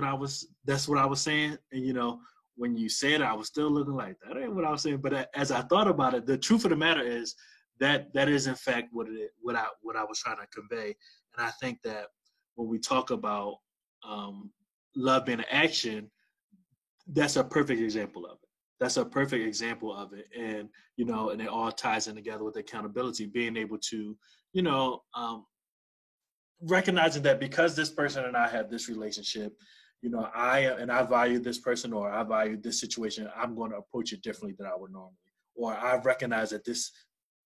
that's what I was saying, and when you said it, I was still looking like, that ain't what I was saying. But as I thought about it, the truth of the matter is that is in fact what I was trying to convey. And I think that when we talk about love being an action, that's a perfect example of it. That's a perfect example of it. And, and it all ties in together with accountability, being able to, recognizing that because this person and I have this relationship, I value this person, or I value this situation, I'm going to approach it differently than I would normally. Or I recognize that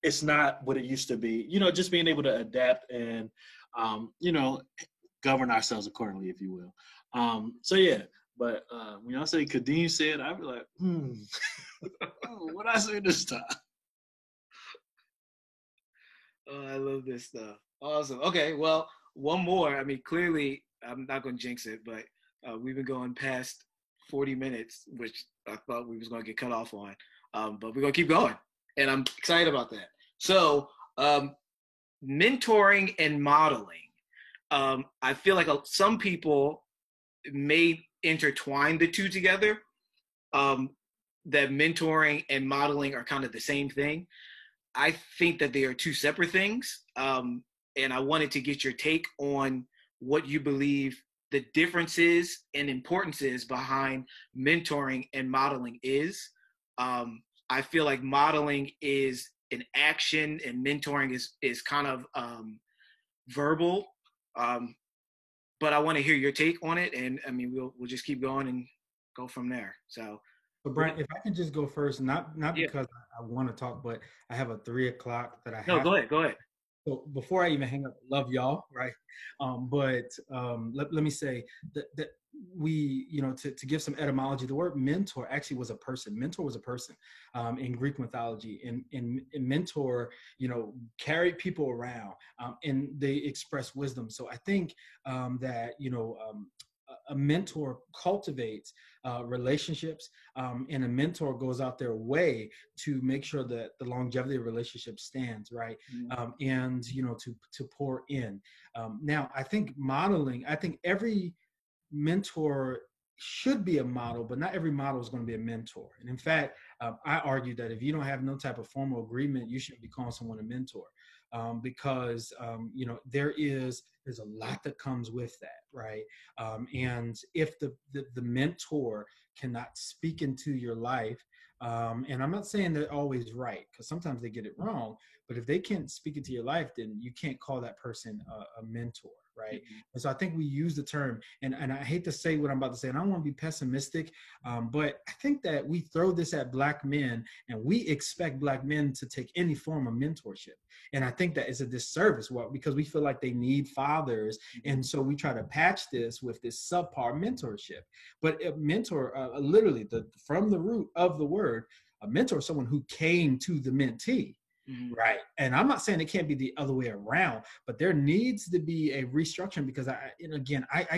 it's not what it used to be. Just being able to adapt and, govern ourselves accordingly, if you will. So yeah, but when y'all say Kadeem said, I'd be like, what I say this time? Oh, I love this stuff. Awesome. Okay, well, one more. I mean, clearly, I'm not going to jinx it, but we've been going past 40 minutes, which I thought we was going to get cut off on. But we're going to keep going, and I'm excited about that. So, mentoring and modeling. I feel like some people may intertwine the two together, that mentoring and modeling are kind of the same thing. I think that they are two separate things. And I wanted to get your take on what you believe the differences and importances behind mentoring and modeling is. I feel like modeling is an action and mentoring is kind of verbal. But I want to hear your take on it, and I mean we'll just keep going and go from there. So Brian, if I can just go first, not because I want to talk, but I have a 3 o'clock that I have. No, go ahead. So before I even hang up, love y'all, right? Let me say that we, to give some etymology, the word mentor actually was a person. Mentor was a person in Greek mythology, and mentor, carried people around, and they express wisdom. So I think that a mentor cultivates relationships, and a mentor goes out their way to make sure that the longevity of the relationship stands, right? And to pour in. Now, I think every mentor should be a model, but not every model is going to be a mentor. And in fact, I argue that if you don't have no type of formal agreement, you shouldn't be calling someone a mentor. Because there's a lot that comes with that, right? And if the mentor cannot speak into your life, and I'm not saying they're always right, because sometimes they get it wrong, but if they can't speak into your life, then you can't call that person a mentor, right? And so I think we use the term, and I hate to say what I'm about to say, and I don't want to be pessimistic, but I think that we throw this at Black men, and we expect Black men to take any form of mentorship. And I think that is a disservice, because we feel like they need fathers, and so we try to patch this with this subpar mentorship. But a mentor, literally, from the root of the word, a mentor is someone who came to the mentee. Right. And I'm not saying it can't be the other way around, but there needs to be a restructuring, because I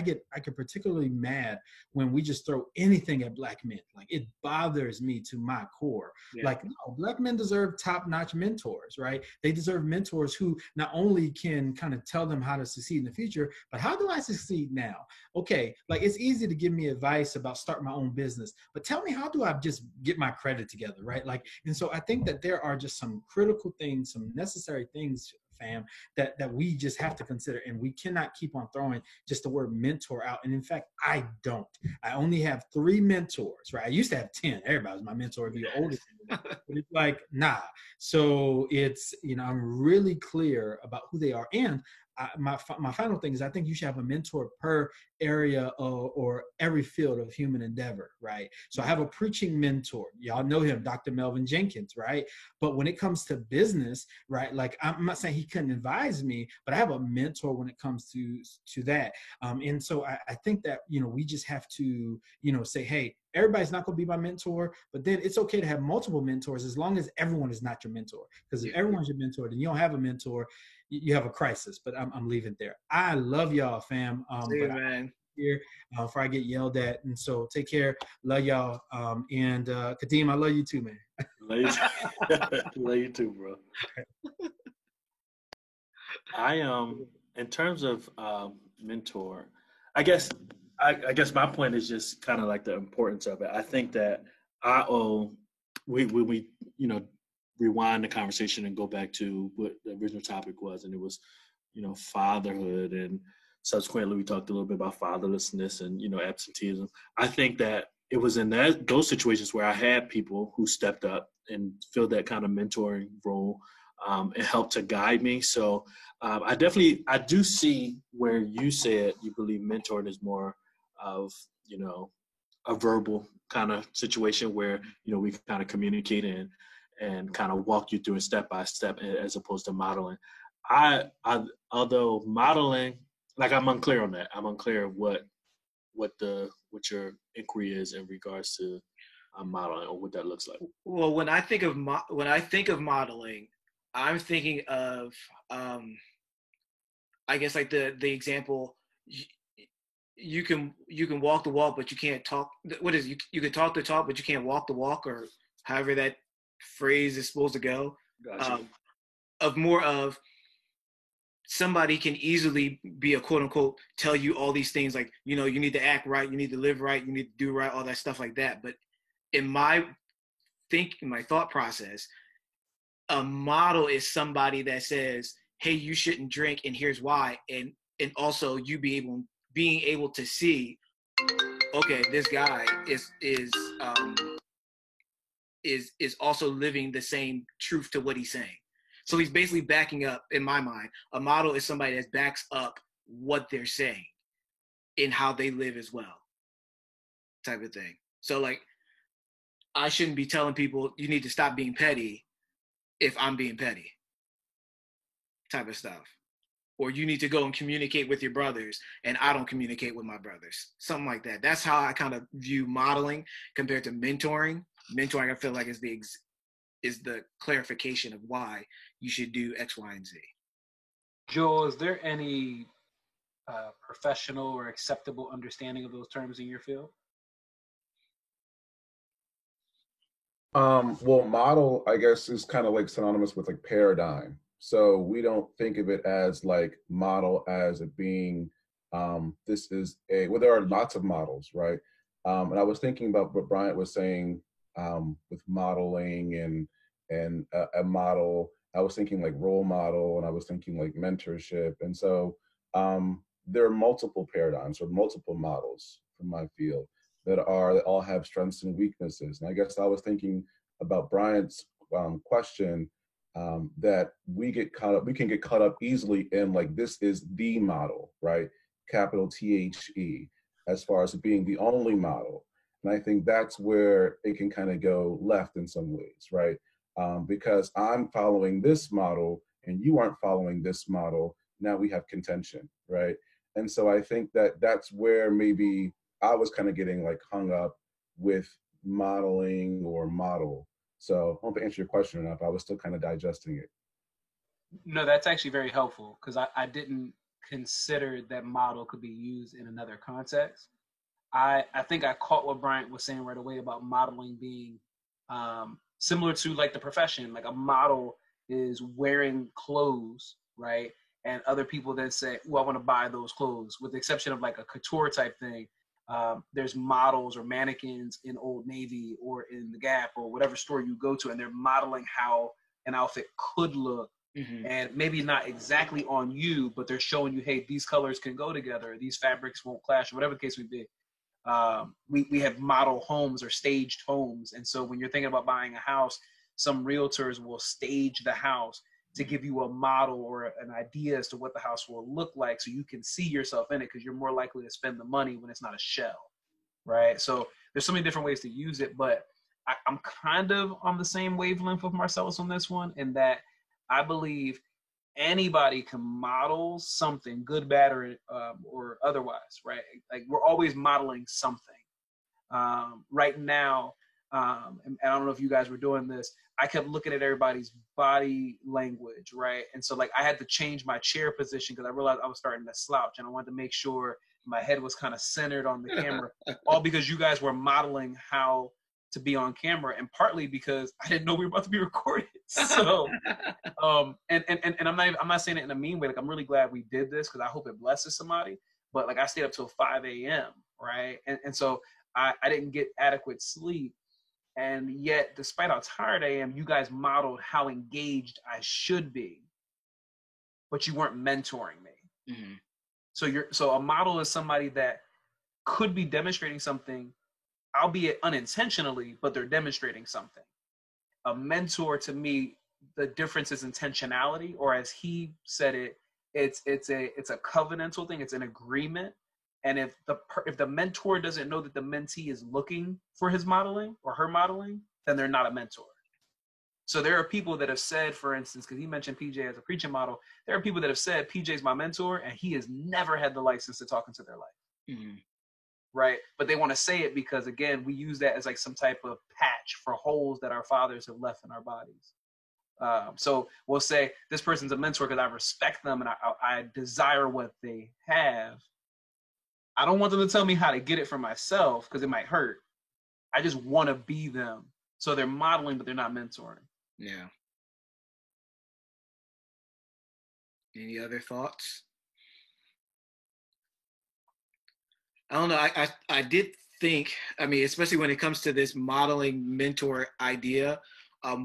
get particularly mad when we just throw anything at Black men. Like, it bothers me to my core. Yeah. Like, no, Black men deserve top-notch mentors, right? They deserve mentors who not only can kind of tell them how to succeed in the future, but how do I succeed now? Okay, like, it's easy to give me advice about starting my own business, but tell me, how do I just get my credit together, right? Like, and so I think that there are just some critical things, some necessary things, fam, that we just have to consider, and we cannot keep on throwing just the word mentor out. And in fact, I only have 3 mentors, right? I used to have 10. Everybody was my mentor if you're older than me. But it's like, nah. So it's, I'm really clear about who they are. And my final thing is, I think you should have a mentor per area or every field of human endeavor, right? So I have a preaching mentor. Y'all know him, Dr. Melvin Jenkins, right? But when it comes to business, right, like, I'm not saying he couldn't advise me, but I have a mentor when it comes to that. And so I think that, we just have to, say, hey, everybody's not going to be my mentor, but then it's okay to have multiple mentors as long as everyone is not your mentor. Because if everyone's your mentor, then you don't have a mentor, you have a crisis. But I'm leaving it there. I love y'all, fam. See you, man. Here before I get yelled at, and so take care. Love y'all. And Kadeem, I love you too, man. Love you too, bro. In terms of mentor, I guess my point is just kind of like the importance of it. I think that we rewind the conversation and go back to what the original topic was, and it was, fatherhood, and subsequently we talked a little bit about fatherlessness and, absenteeism. I think that it was in those situations where I had people who stepped up and filled that kind of mentoring role, and helped to guide me. So I do see where you said you believe mentoring is more of, a verbal kind of situation where, we can kind of communicate and kind of walk you through it step by step, as opposed to modeling. Although modeling, like, I'm unclear on that. I'm unclear of what your inquiry is in regards to modeling, or what that looks like. Well, when I think of modeling, I'm thinking of, I guess, like the example, you can walk the walk, but you can't talk. What is you can talk the talk, but you can't walk the walk, or however that phrase is supposed to go. Gotcha. Of somebody can easily be a quote unquote tell you all these things, like, you need to act right, you need to live right, you need to do right, all that stuff like that. But in my thought process, a model is somebody that says, hey, you shouldn't drink and here's why. And also you being able to see, okay, this guy is also living the same truth to what he's saying. So he's basically backing up, in my mind, a model is somebody that backs up what they're saying in how they live as well, type of thing. So like, I shouldn't be telling people you need to stop being petty if I'm being petty, type of stuff. Or you need to go and communicate with your brothers and I don't communicate with my brothers. Something like that. That's how I kind of view modeling compared to mentoring. Mentoring, I feel like, is the clarification of why you should do X, Y, and Z. Joel, is there any professional or acceptable understanding of those terms in your field? Well, model, I guess, is kind of like synonymous with like paradigm. So we don't think of it as like model as it being, this is well, there are lots of models, right? And I was thinking about what Bryant was saying with modeling and a model. I was thinking like role model, and I was thinking like mentorship. And so there are multiple paradigms or multiple models from my field that all have strengths and weaknesses. And I guess I was thinking about Bryant's question, that we can get caught up easily in like, this is the model, right? Capital THE, as far as being the only model. And I think that's where it can kind of go left in some ways, right? Because I'm following this model and you aren't following this model. Now we have contention, right? And so I think that that's where maybe I was kind of getting like hung up with modeling or model. So I hope to answer your question enough. I was still kind of digesting it. No, that's actually very helpful, because I didn't consider that model could be used in another context. I think I caught what Bryant was saying right away about modeling being similar to like the profession. Like a model is wearing clothes, right? And other people then say, "Oh, I want to buy those clothes," with the exception of like a couture type thing. There's models or mannequins in Old Navy or in the Gap or whatever store you go to, and they're modeling how an outfit could look. Mm-hmm. And maybe not exactly on you, but they're showing you, hey, these colors can go together, these fabrics won't clash, whatever the case may be. We have model homes or staged homes. And so when you're thinking about buying a house, some realtors will stage the house to give you a model or an idea as to what the house will look like, so you can see yourself in it, because you're more likely to spend the money when it's not a shell, right? So there's so many different ways to use it, but I'm kind of on the same wavelength with Marcellus on this one, in that I believe anybody can model something, good, bad, or otherwise, right? Like, we're always modeling something. Right now, and I don't know if you guys were doing this, I kept looking at everybody's body language, right? And so like, I had to change my chair position because I realized I was starting to slouch, and I wanted to make sure my head was kind of centered on the camera, all because you guys were modeling how to be on camera, and partly because I didn't know we were about to be recorded. So, and I'm not saying it in a mean way. Like, I'm really glad we did this, because I hope it blesses somebody. But like, I stayed up till 5 a.m., right? And so I didn't get adequate sleep. And yet, despite how tired I am, you guys modeled how engaged I should be, but you weren't mentoring me. Mm-hmm. So a model is somebody that could be demonstrating something, albeit unintentionally, but they're demonstrating something. A mentor, to me, the difference is intentionality, or as he said it, it's a covenantal thing. It's an agreement. And if the mentor doesn't know that the mentee is looking for his modeling or her modeling, then they're not a mentor. So there are people that have said, for instance, because he mentioned PJ as a preaching model, there are people that have said PJ's my mentor, and he has never had the license to talk into their life. Mm-hmm. Right? But they want to say it because, again, we use that as like some type of patch for holes that our fathers have left in our bodies. So we'll say this person's a mentor because I respect them and I desire what they have. I don't want them to tell me how to get it for myself because it might hurt. I just want to be them. So they're modeling, but they're not mentoring. Yeah. Any other thoughts? I don't know. I did think, I mean, especially when it comes to this modeling mentor idea,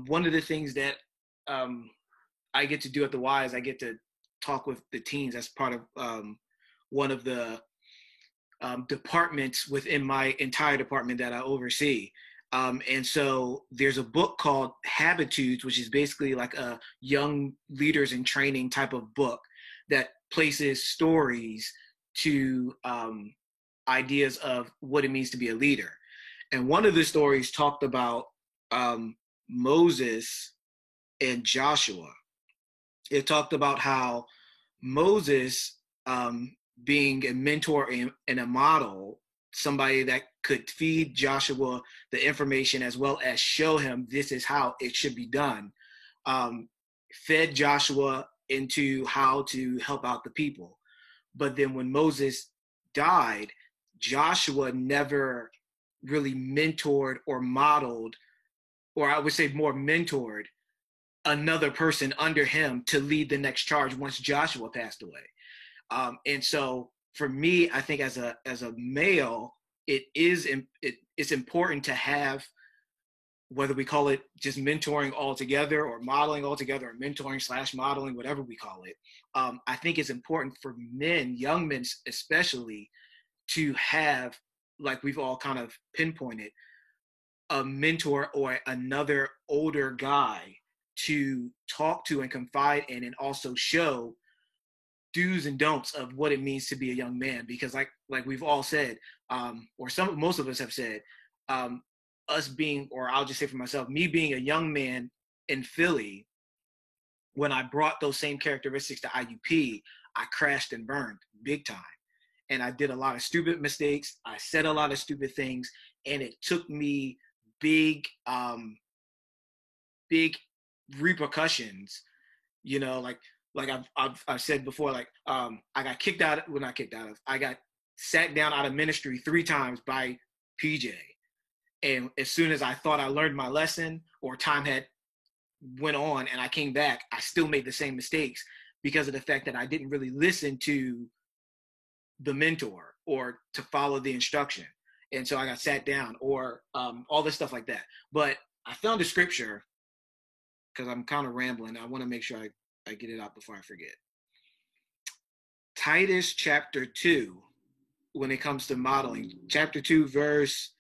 one of the things that I get to do at the Wise, I get to talk with the teens as part of one of the departments within my entire department that I oversee. And so there's a book called Habitudes, which is basically like a young leaders in training type of book that places stories to ideas of what it means to be a leader. And one of the stories talked about Moses and Joshua. It talked about how Moses, being a mentor and a model, somebody that could feed Joshua the information as well as show him this is how it should be done, fed Joshua into how to help out the people. But then when Moses died, Joshua never really mentored or modeled, or I would say more mentored, another person under him to lead the next charge once Joshua passed away. And so for me, I think as a male, it's important to have, whether we call it just mentoring altogether or modeling altogether, or mentoring / modeling, whatever we call it. I think it's important for men, young men especially, to have, like we've all kind of pinpointed, a mentor or another older guy to talk to and confide in, and also show do's and don'ts of what it means to be a young man. Because like we've all said, or most of us have said, us being, or I'll just say for myself, me being a young man in Philly, when I brought those same characteristics to IUP, I crashed and burned big time. And I did a lot of stupid mistakes. I said a lot of stupid things, and it took me big repercussions, you know, like I've said before, like I got kicked out, well, not kicked out of, I got sat down out of ministry 3 times by PJ. And as soon as I thought I learned my lesson, or time had went on and I came back, I still made the same mistakes because of the fact that I didn't really listen to the mentor or to follow the instruction. And so I got sat down, or all this stuff like that. But I found a scripture, because I'm kind of rambling. I want to make sure I get it out before I forget. Titus chapter 2, when it comes to modeling, chapter 2, verse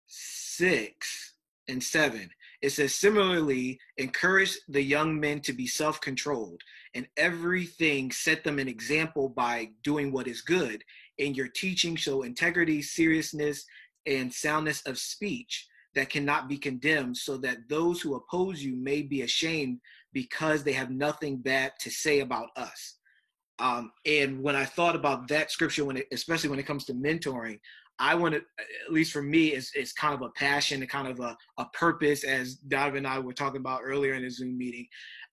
6 and 7. It says, similarly, encourage the young men to be self-controlled, and everything set them an example by doing what is good. In your teaching, show integrity, seriousness, and soundness of speech that cannot be condemned, so that those who oppose you may be ashamed because they have nothing bad to say about us. And when I thought about that scripture, especially when it comes to mentoring, I want to, at least for me, it's kind of a passion, and kind of a purpose, as Donovan and I were talking about earlier in the Zoom meeting.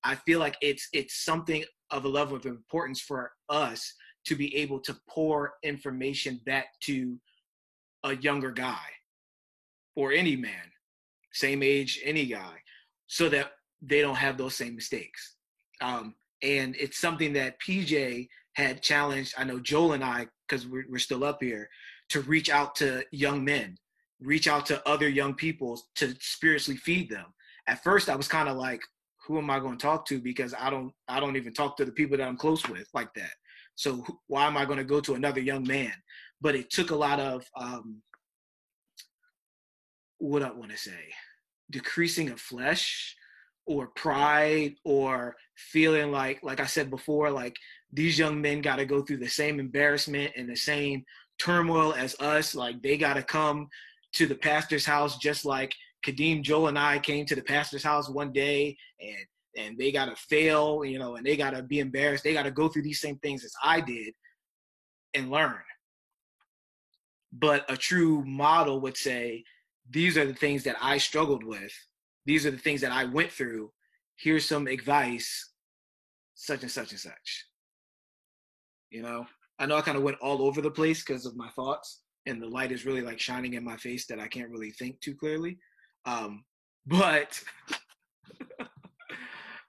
I feel like it's something of a level of importance for us to be able to pour information back to a younger guy, or any man, same age, any guy, so that they don't have those same mistakes. And it's something that PJ had challenged, I know Joel and I, because we're still up here, to reach out to young men, reach out to other young people to spiritually feed them. At first, I was kind of like, who am I going to talk to? Because I don't even talk to the people that I'm close with like that. So why am I going to go to another young man? But it took a lot of, what I want to say, decreasing of flesh, or pride, or feeling like I said before, like these young men got to go through the same embarrassment and the same turmoil as us. Like they got to come to the pastor's house, just like Kadeem, Joel, and I came to the pastor's house one day, and they got to fail, you know, and they got to be embarrassed. They got to go through these same things as I did and learn. But a true model would say, these are the things that I struggled with. These are the things that I went through. Here's some advice, such and such and such. You know, I know I kind of went all over the place because of my thoughts, and the light is really like shining in my face that I can't really think too clearly. But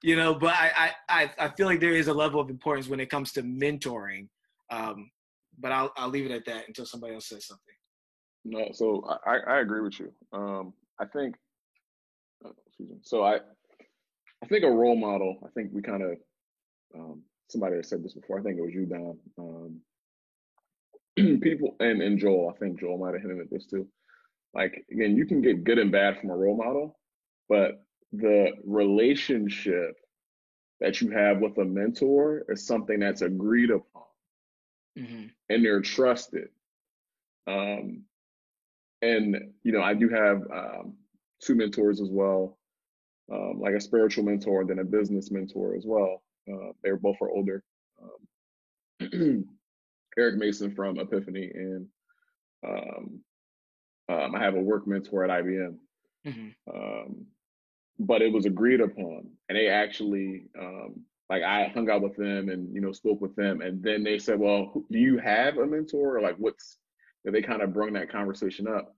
you know, but I feel like there is a level of importance when it comes to mentoring. But I'll leave it at that until somebody else says something. No, so I agree with you. I think, excuse me. So I think a role model. I think we kind of somebody has said this before. I think it was you, Don. People and Joel. I think Joel might have hinted at this too. Like again, you can get good and bad from a role model, but the relationship that you have with a mentor is something that's agreed upon, and they're trusted. And I do have 2 mentors as well, like a spiritual mentor and then a business mentor as well. They both are older. Eric Mason from Epiphany, and I have a work mentor at IBM. But it was agreed upon, and they actually, like I hung out with them and spoke with them, and then they said, "Well, do you have a mentor?" Or like, what's? They kind of brought that conversation up.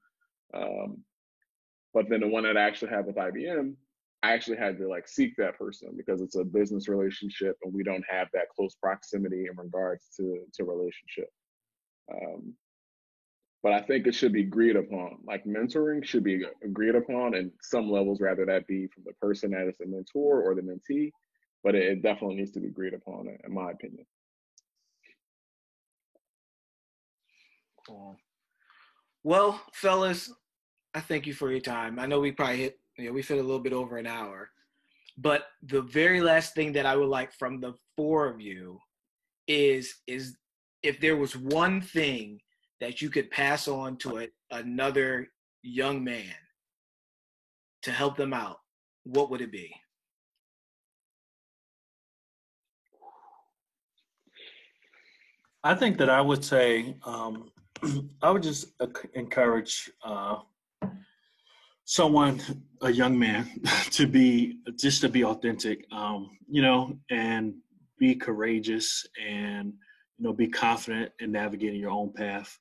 But then the one that I actually had with IBM, I actually had to like seek that person because it's a business relationship and we don't have that close proximity in regards to relationship. But I think it should be agreed upon. Like mentoring should be agreed upon, and some levels, rather that be from the person that is the mentor or the mentee. But it definitely needs to be agreed upon, in my opinion. Cool. Well, fellas, I thank you for your time. I know we probably we fit a little bit over an hour, but the very last thing that I would like from the 4 of you is if there was one thing that you could pass on to another young man to help them out, what would it be? I think that I would say I would just encourage someone, a young man, to be authentic, and be courageous and be confident in navigating your own path.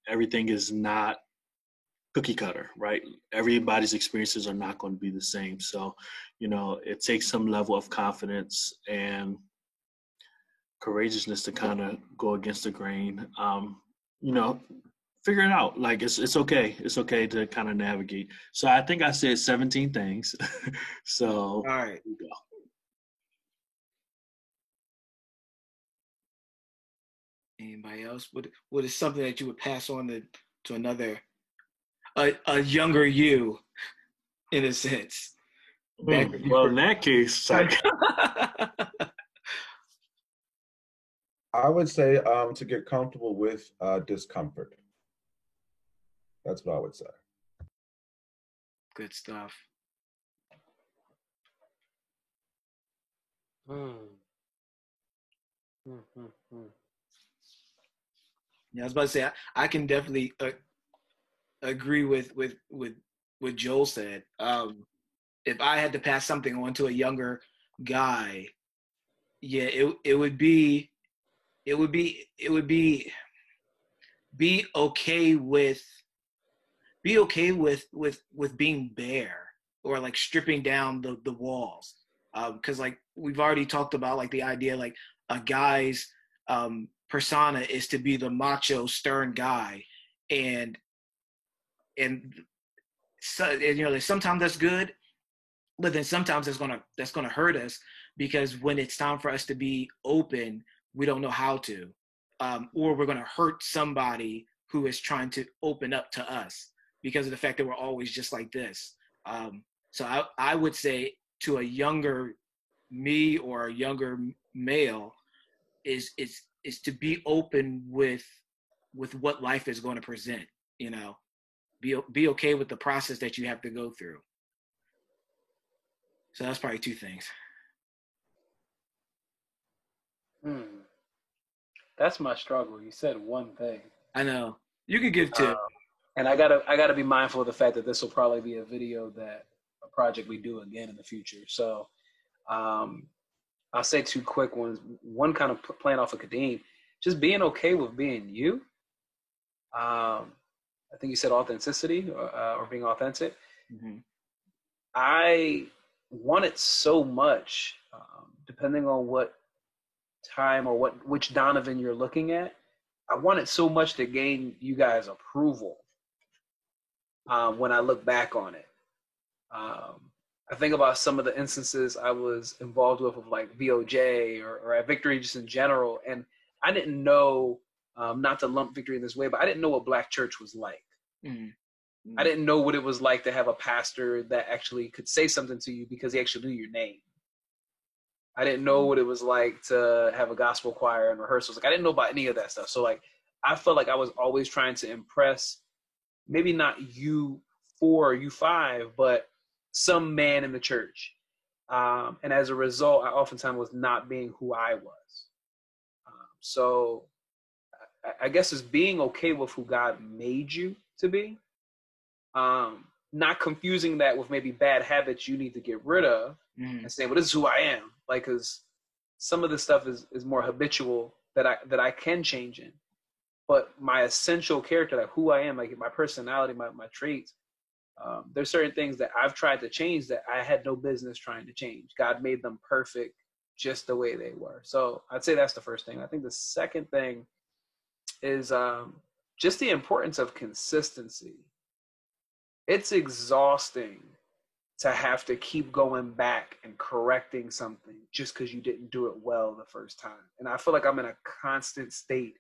Everything is not cookie cutter, right? Everybody's experiences are not going to be the same. So, it takes some level of confidence and courageousness to kind of go against the grain. Figure it out. Like it's okay. It's okay to kind of navigate. So I think I said 17 things. So all right. Here we go. Anybody else? What is something that you would pass on to another, a younger you, in a sense? Well, in that case, I would say to get comfortable with discomfort. That's what I would say. Good stuff. Yeah, I was about to say I can definitely agree with what Joel said. If I had to pass something on to a younger guy, yeah, it would be be okay with being bare, or like stripping down the walls, because like we've already talked about, like the idea like a guy's persona is to be the macho stern guy, and so like sometimes that's good, but then sometimes that's gonna hurt us, because when it's time for us to be open, we don't know how to, or we're gonna hurt somebody who is trying to open up to us because of the fact that we're always just like this. So I would say to a younger me or a younger male is to be open with what life is going to present. Be okay with the process that you have to go through. So that's probably 2 things. That's my struggle. You said one thing. I know. You could give 2. And I gotta be mindful of the fact that this will probably be a project we do again in the future. So I'll say 2 quick ones. One kind of playing off of Kadeem, just being okay with being you. I think you said authenticity, or being authentic. Mm-hmm. I want it so much, depending on what time or which Donovan you're looking at. I want it so much to gain you guys' approval when I look back on it. I think about some of the instances I was involved with like VOJ or at Victory just in general. And I didn't know, not to lump Victory in this way, but I didn't know what Black church was like. Mm-hmm. I didn't know what it was like to have a pastor that actually could say something to you because he actually knew your name. I didn't know what it was like to have a gospel choir and rehearsals. Like I didn't know about any of that stuff. So like, I felt like I was always trying to impress, maybe not U4 or U5, but some man in the church. And as a result, I oftentimes was not being who I was. So I guess it's being okay with who God made you to be. Not confusing that with maybe bad habits you need to get rid of and saying, well, this is who I am. Like, cause some of this stuff is more habitual that I can change in, but my essential character, like who I am, like my personality, my traits, there's certain things that I've tried to change that I had no business trying to change. God made them perfect just the way they were. So I'd say that's the first thing. I think the second thing is just the importance of consistency. It's exhausting to have to keep going back and correcting something just because you didn't do it well the first time. And I feel like I'm in a constant state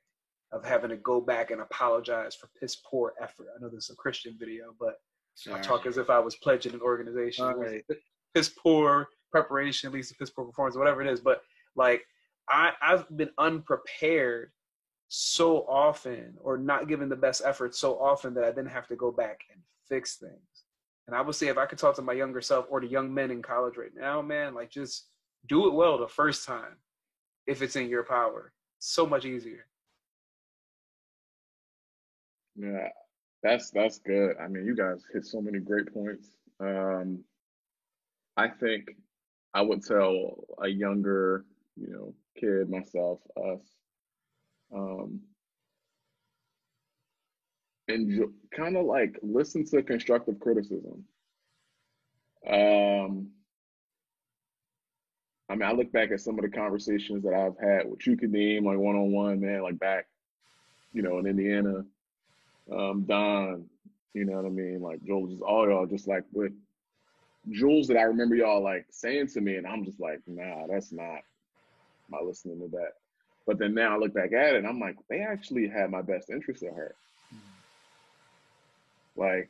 of having to go back and apologize for piss poor effort. I know this is a Christian video, but I talk as if I was pledging an organization. Right. Piss poor preparation leads to piss poor performance, whatever it is. But like I've been unprepared so often, or not given the best effort so often, that I didn't have to go back and fix things. And I would say if I could talk to my younger self or the young men in college right now, man, like just do it well the first time if it's in your power. It's so much easier. Yeah, that's good. I mean, you guys hit so many great points. I think I would tell a younger, kid, myself, us, and kind of like listen to constructive criticism. I mean, I look back at some of the conversations that I've had with you, Kadeem, like one-on-one, man, like back, in Indiana. Don, you know what I mean? Like Joel, just all y'all, just like with Jules that I remember y'all like saying to me, and I'm just like, nah, that's not listening to that. But then now I look back at it and I'm like, they actually had my best interest at heart. Like,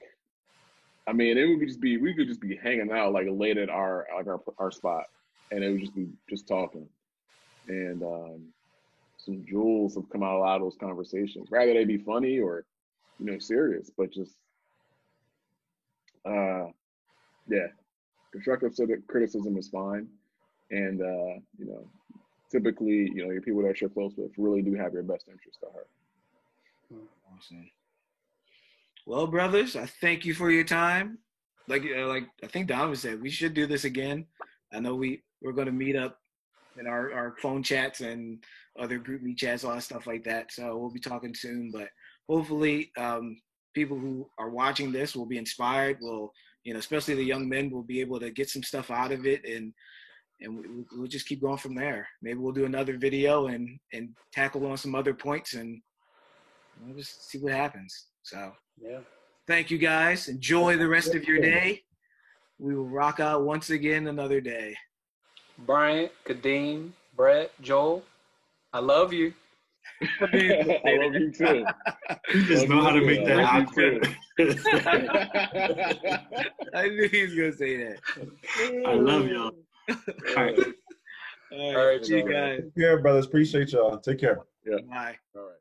I mean, we could just be hanging out like late at our spot, and it would just be just talking. And some jewels have come out of a lot of those conversations. Rather they be funny or serious, but just constructive criticism is fine. And typically, your people that you're close with really do have your best interest at heart. Awesome. Well, brothers, I thank you for your time. Like I think Donovan said, we should do this again. I know we're going to meet up in our phone chats and other group meet chats, all that stuff like that. So we'll be talking soon, but hopefully people who are watching this will be inspired. Will, especially the young men, will be able to get some stuff out of it, and we'll just keep going from there. Maybe we'll do another video and tackle on some other points, and we'll just see what happens. So yeah, thank you guys. Enjoy the rest of your day. We will rock out once again another day. Bryant, Kadeem, Brett, Joel, I love you. I love you too. You just know how to make that happen. I knew he was gonna say that. I love y'all. All right. All right, see you guys. Take care, brothers. Appreciate y'all. Take care. Yeah. Bye. All right.